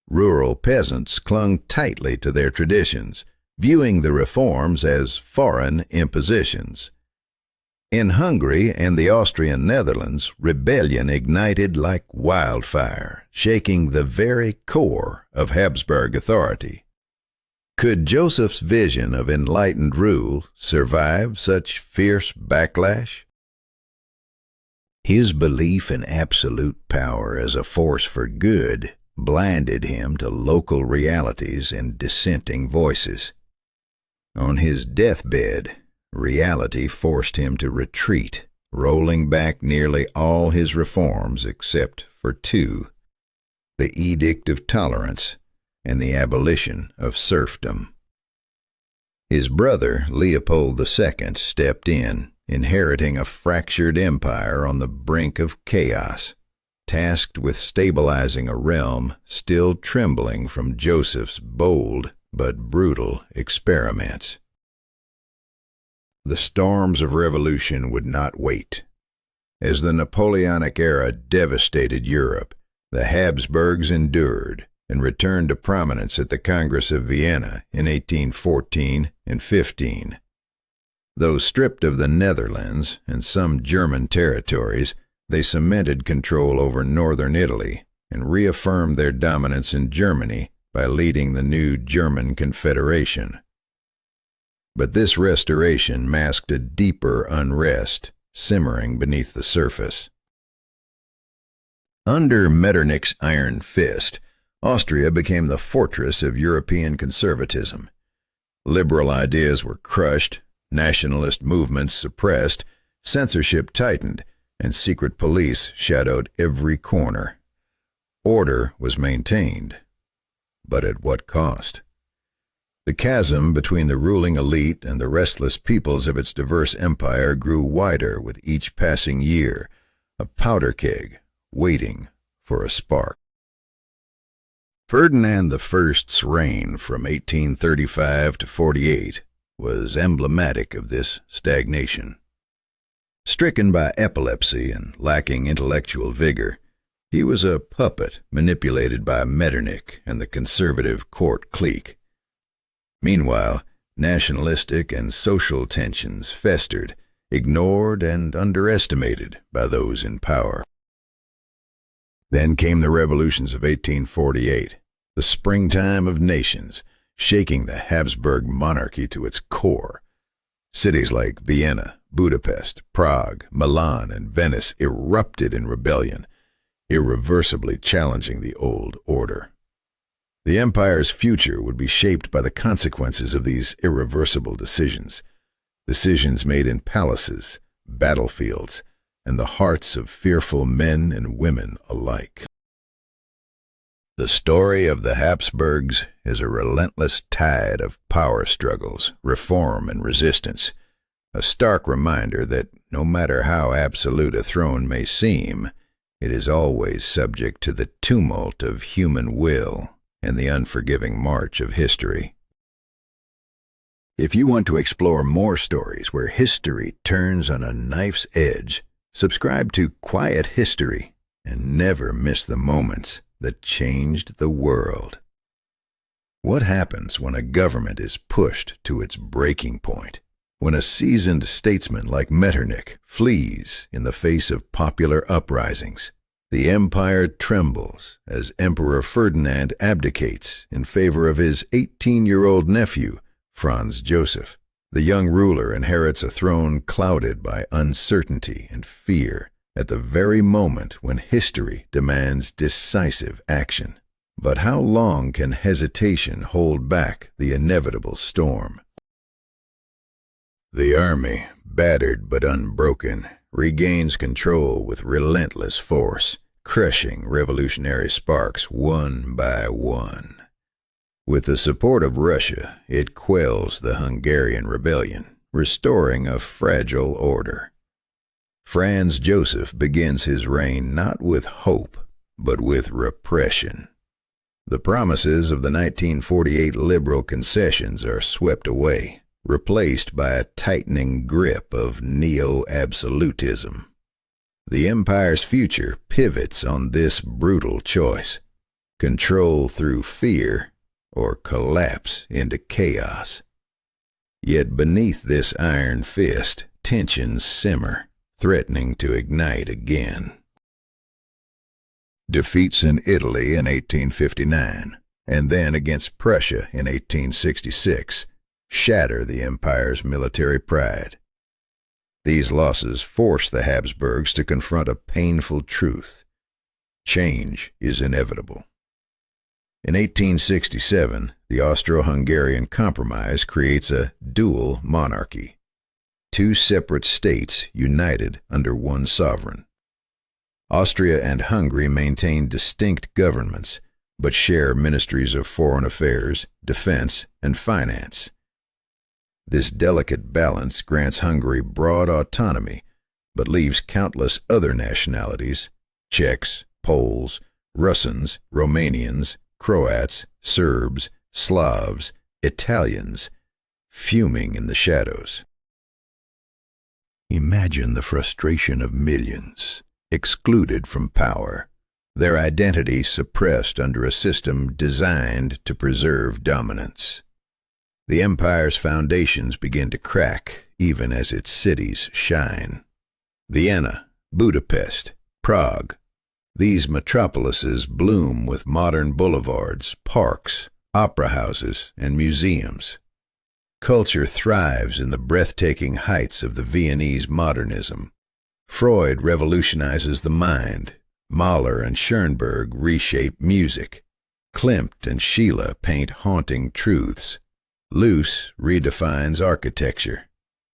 Rural peasants clung tightly to their traditions, viewing the reforms as foreign impositions. In Hungary and the Austrian Netherlands, rebellion ignited like wildfire, shaking the very core of Habsburg authority. Could Joseph's vision of enlightened rule survive such fierce backlash? His belief in absolute power as a force for good blinded him to local realities and dissenting voices. On his deathbed, reality forced him to retreat, rolling back nearly all his reforms except for 2, the Edict of Tolerance and the abolition of serfdom. His brother, Leopold II, stepped in, inheriting a fractured empire on the brink of chaos, tasked with stabilizing a realm still trembling from Joseph's bold but brutal experiments. The storms of revolution would not wait. As the Napoleonic era devastated Europe, the Habsburgs endured and returned to prominence at the Congress of Vienna in 1814 and 15. Though stripped of the Netherlands and some German territories, they cemented control over northern Italy and reaffirmed their dominance in Germany by leading the new German Confederation. But this restoration masked a deeper unrest simmering beneath the surface. Under Metternich's iron fist, Austria became the fortress of European conservatism. Liberal ideas were crushed, nationalist movements suppressed, censorship tightened, and secret police shadowed every corner. Order was maintained, but at what cost? The chasm between the ruling elite and the restless peoples of its diverse empire grew wider with each passing year, a powder keg waiting for a spark. Ferdinand I's reign from 1835 to 48 was emblematic of this stagnation. Stricken by epilepsy and lacking intellectual vigor, he was a puppet manipulated by Metternich and the conservative court clique. Meanwhile, Nationalistic and social tensions festered, ignored and underestimated by those in power. Then came the revolutions of 1848, the springtime of nations, shaking the Habsburg monarchy to its core. Cities like Vienna, Budapest, Prague, Milan, and Venice erupted in rebellion, irreversibly challenging the old order. The empire's future would be shaped by the consequences of these irreversible decisions made in palaces, battlefields, and the hearts of fearful men and women alike. The story of the Habsburgs is a relentless tide of power struggles, reform, and resistance, a stark reminder that no matter how absolute a throne may seem, it is always subject to the tumult of human will and the unforgiving march of history. If you want to explore more stories where history turns on a knife's edge, subscribe to Quiet History and never miss the moments that changed the world. What happens when a government is pushed to its breaking point? When a seasoned statesman like Metternich flees in the face of popular uprisings? The empire trembles as Emperor Ferdinand abdicates in favor of his 18-year-old nephew, Franz Joseph. The young ruler inherits a throne clouded by uncertainty and fear at the very moment when history demands decisive action. But how long can hesitation hold back the inevitable storm? The army, battered but unbroken, regains control with relentless force, crushing revolutionary sparks one by one. With the support of Russia, it quells the Hungarian rebellion, restoring a fragile order. Franz Joseph begins his reign not with hope, but with repression. The promises of the 1948 liberal concessions are swept away, replaced by a tightening grip of neo-absolutism. The empire's future pivots on this brutal choice: control through fear or collapse into chaos. Yet beneath this iron fist, tensions simmer, threatening to ignite again. Defeats in Italy in 1859, and then against Prussia in 1866, shatter the empire's military pride. These losses force the Habsburgs to confront a painful truth: change is inevitable. In 1867, the Austro-Hungarian Compromise creates a dual monarchy, two separate states united under one sovereign. Austria and Hungary maintain distinct governments, but share ministries of foreign affairs, defense, and finance. This delicate balance grants Hungary broad autonomy, but leaves countless other nationalities — Czechs, Poles, Russians, Romanians, Croats, Serbs, Slavs, Italians — fuming in the shadows. Imagine the frustration of millions, excluded from power, their identity suppressed under a system designed to preserve dominance. The empire's foundations begin to crack even as its cities shine. Vienna, Budapest, Prague — these metropolises bloom with modern boulevards, parks, opera houses, and museums. Culture thrives in the breathtaking heights of the Viennese modernism. Freud revolutionizes the mind. Mahler and Schoenberg reshape music. Klimt and Schiele paint haunting truths. Luce redefines architecture.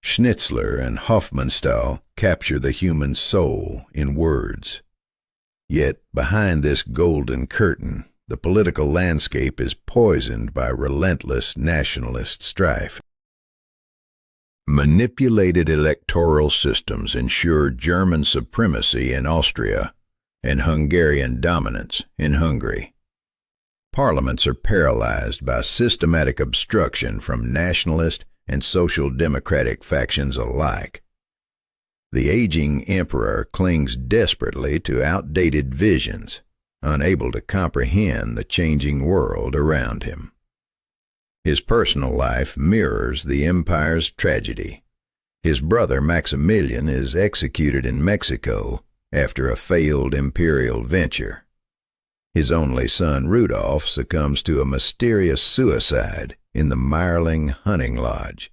Schnitzler and Hofmannsthal capture the human soul in words. Yet behind this golden curtain, the political landscape is poisoned by relentless nationalist strife. Manipulated electoral systems ensure German supremacy in Austria and Hungarian dominance in Hungary. Parliaments are paralyzed by systematic obstruction from nationalist and social democratic factions alike. The aging emperor clings desperately to outdated visions, unable to comprehend the changing world around him. His personal life mirrors the empire's tragedy. His brother Maximilian is executed in Mexico after a failed imperial venture. His only son Rudolf succumbs to a mysterious suicide in the Meierling hunting lodge.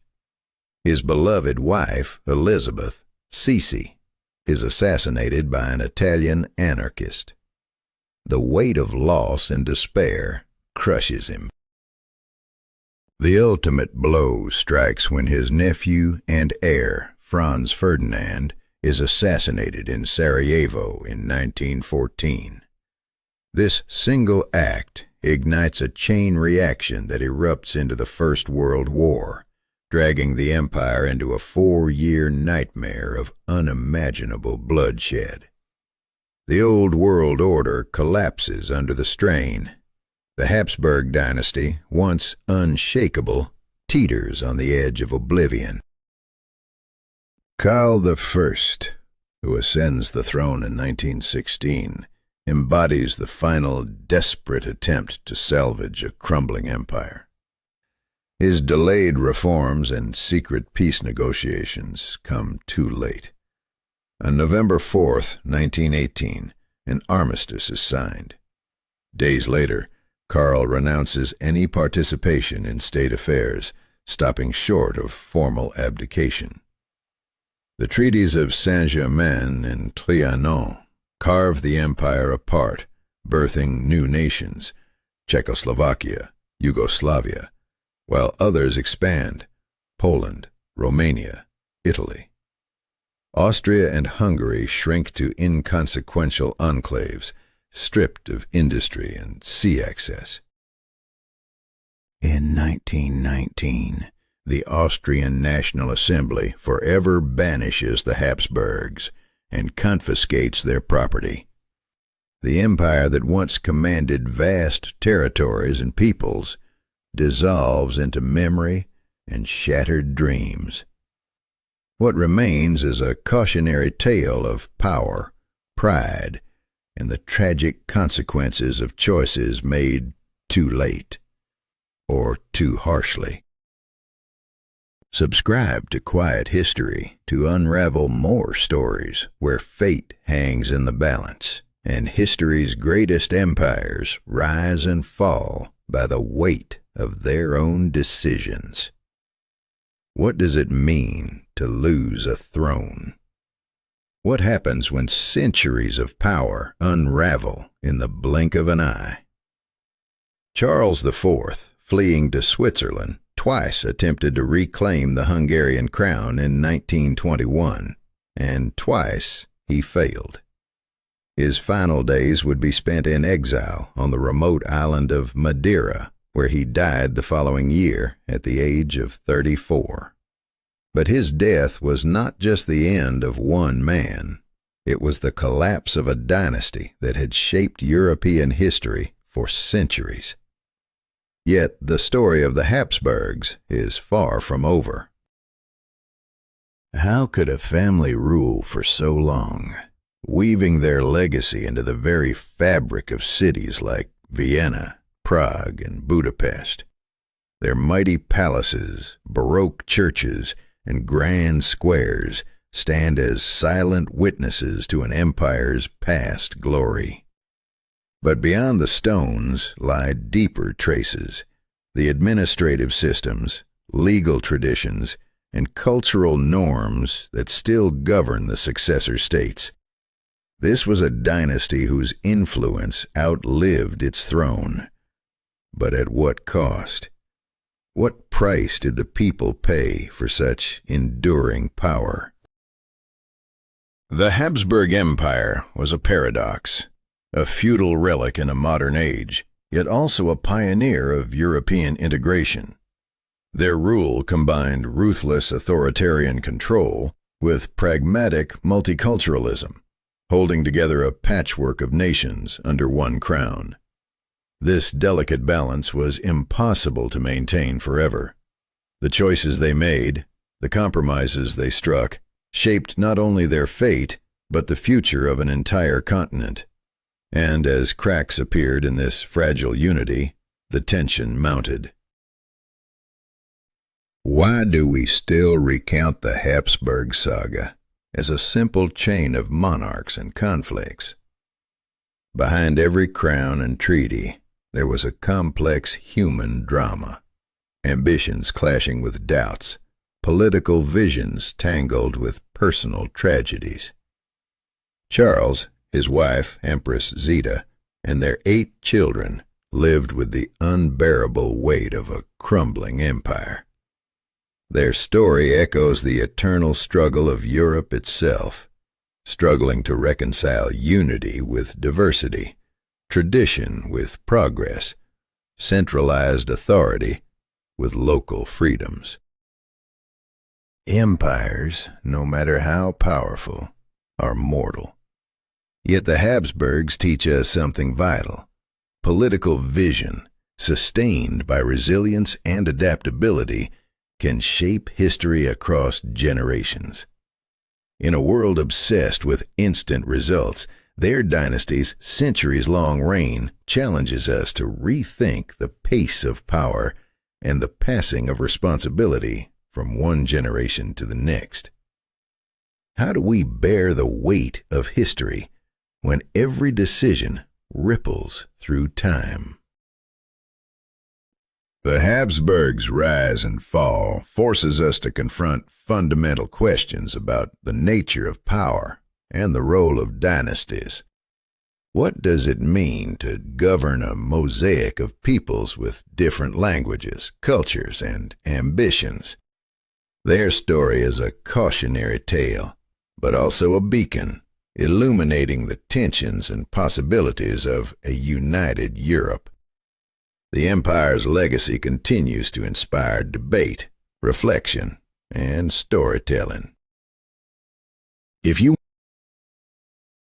His beloved wife, Elizabeth, Sisi, is assassinated by an Italian anarchist. The weight of loss and despair crushes him. The ultimate blow strikes when his nephew and heir, Franz Ferdinand, is assassinated in Sarajevo in 1914. This single act ignites a chain reaction that erupts into the First World War, dragging the empire into a 4-year nightmare of unimaginable bloodshed. The old world order collapses under the strain. The Habsburg dynasty, once unshakable, teeters on the edge of oblivion. Karl I, who ascends the throne in 1916, embodies the final desperate attempt to salvage a crumbling empire. His delayed reforms and secret peace negotiations come too late. On November 4, 1918, an armistice is signed. Days later, Karl renounces any participation in state affairs, stopping short of formal abdication. The treaties of Saint-Germain and Trianon carve the empire apart, birthing new nations, Czechoslovakia, Yugoslavia, while others expand, Poland, Romania, Italy. Austria and Hungary shrink to inconsequential enclaves, stripped of industry and sea access. In 1919, the Austrian National Assembly forever banishes the Habsburgs and confiscates their property. The empire that once commanded vast territories and peoples dissolves into memory and shattered dreams. What remains is a cautionary tale of power, pride, and the tragic consequences of choices made too late or too harshly. Subscribe to Quiet History to unravel more stories where fate hangs in the balance and history's greatest empires rise and fall by the weight of their own decisions. What does it mean to lose a throne? What happens when centuries of power unravel in the blink of an eye? Charles IV, fleeing to Switzerland, twice attempted to reclaim the Hungarian crown in 1921, and twice he failed. His final days would be spent in exile on the remote island of Madeira, where he died the following year at the age of 34. But his death was not just the end of one man. It was the collapse of a dynasty that had shaped European history for centuries. Yet the story of the Habsburgs is far from over. How could a family rule for so long, weaving their legacy into the very fabric of cities like Vienna, Prague, and Budapest? Their mighty palaces, Baroque churches, and grand squares stand as silent witnesses to an empire's past glory. But beyond the stones lie deeper traces, the administrative systems, legal traditions, and cultural norms that still govern the successor states. This was a dynasty whose influence outlived its throne. But at what cost? What price did the people pay for such enduring power? The Habsburg Empire was a paradox, a feudal relic in a modern age, yet also a pioneer of European integration. Their rule combined ruthless authoritarian control with pragmatic multiculturalism, holding together a patchwork of nations under one crown. This delicate balance was impossible to maintain forever. The choices they made, the compromises they struck, shaped not only their fate, but the future of an entire continent. And as cracks appeared in this fragile unity, the tension mounted. Why do we still recount the Habsburg saga as a simple chain of monarchs and conflicts? Behind every crown and treaty, there was a complex human drama, ambitions clashing with doubts, political visions tangled with personal tragedies. Charles, his wife, Empress Zita, and their 8 children lived with the unbearable weight of a crumbling empire. Their story echoes the eternal struggle of Europe itself, struggling to reconcile unity with diversity, tradition with progress, centralized authority with local freedoms. Empires, no matter how powerful, are mortal. Yet the Habsburgs teach us something vital: political vision, sustained by resilience and adaptability, can shape history across generations. In a world obsessed with instant results, their dynasty's centuries-long reign challenges us to rethink the pace of power and the passing of responsibility from one generation to the next. How do we bear the weight of history when every decision ripples through time? The Habsburgs' rise and fall forces us to confront fundamental questions about the nature of power and the role of dynasties. What does it mean to govern a mosaic of peoples with different languages, cultures, and ambitions? Their story is a cautionary tale, but also a beacon, illuminating the tensions and possibilities of a united Europe. The empire's legacy continues to inspire debate, reflection, and storytelling. If you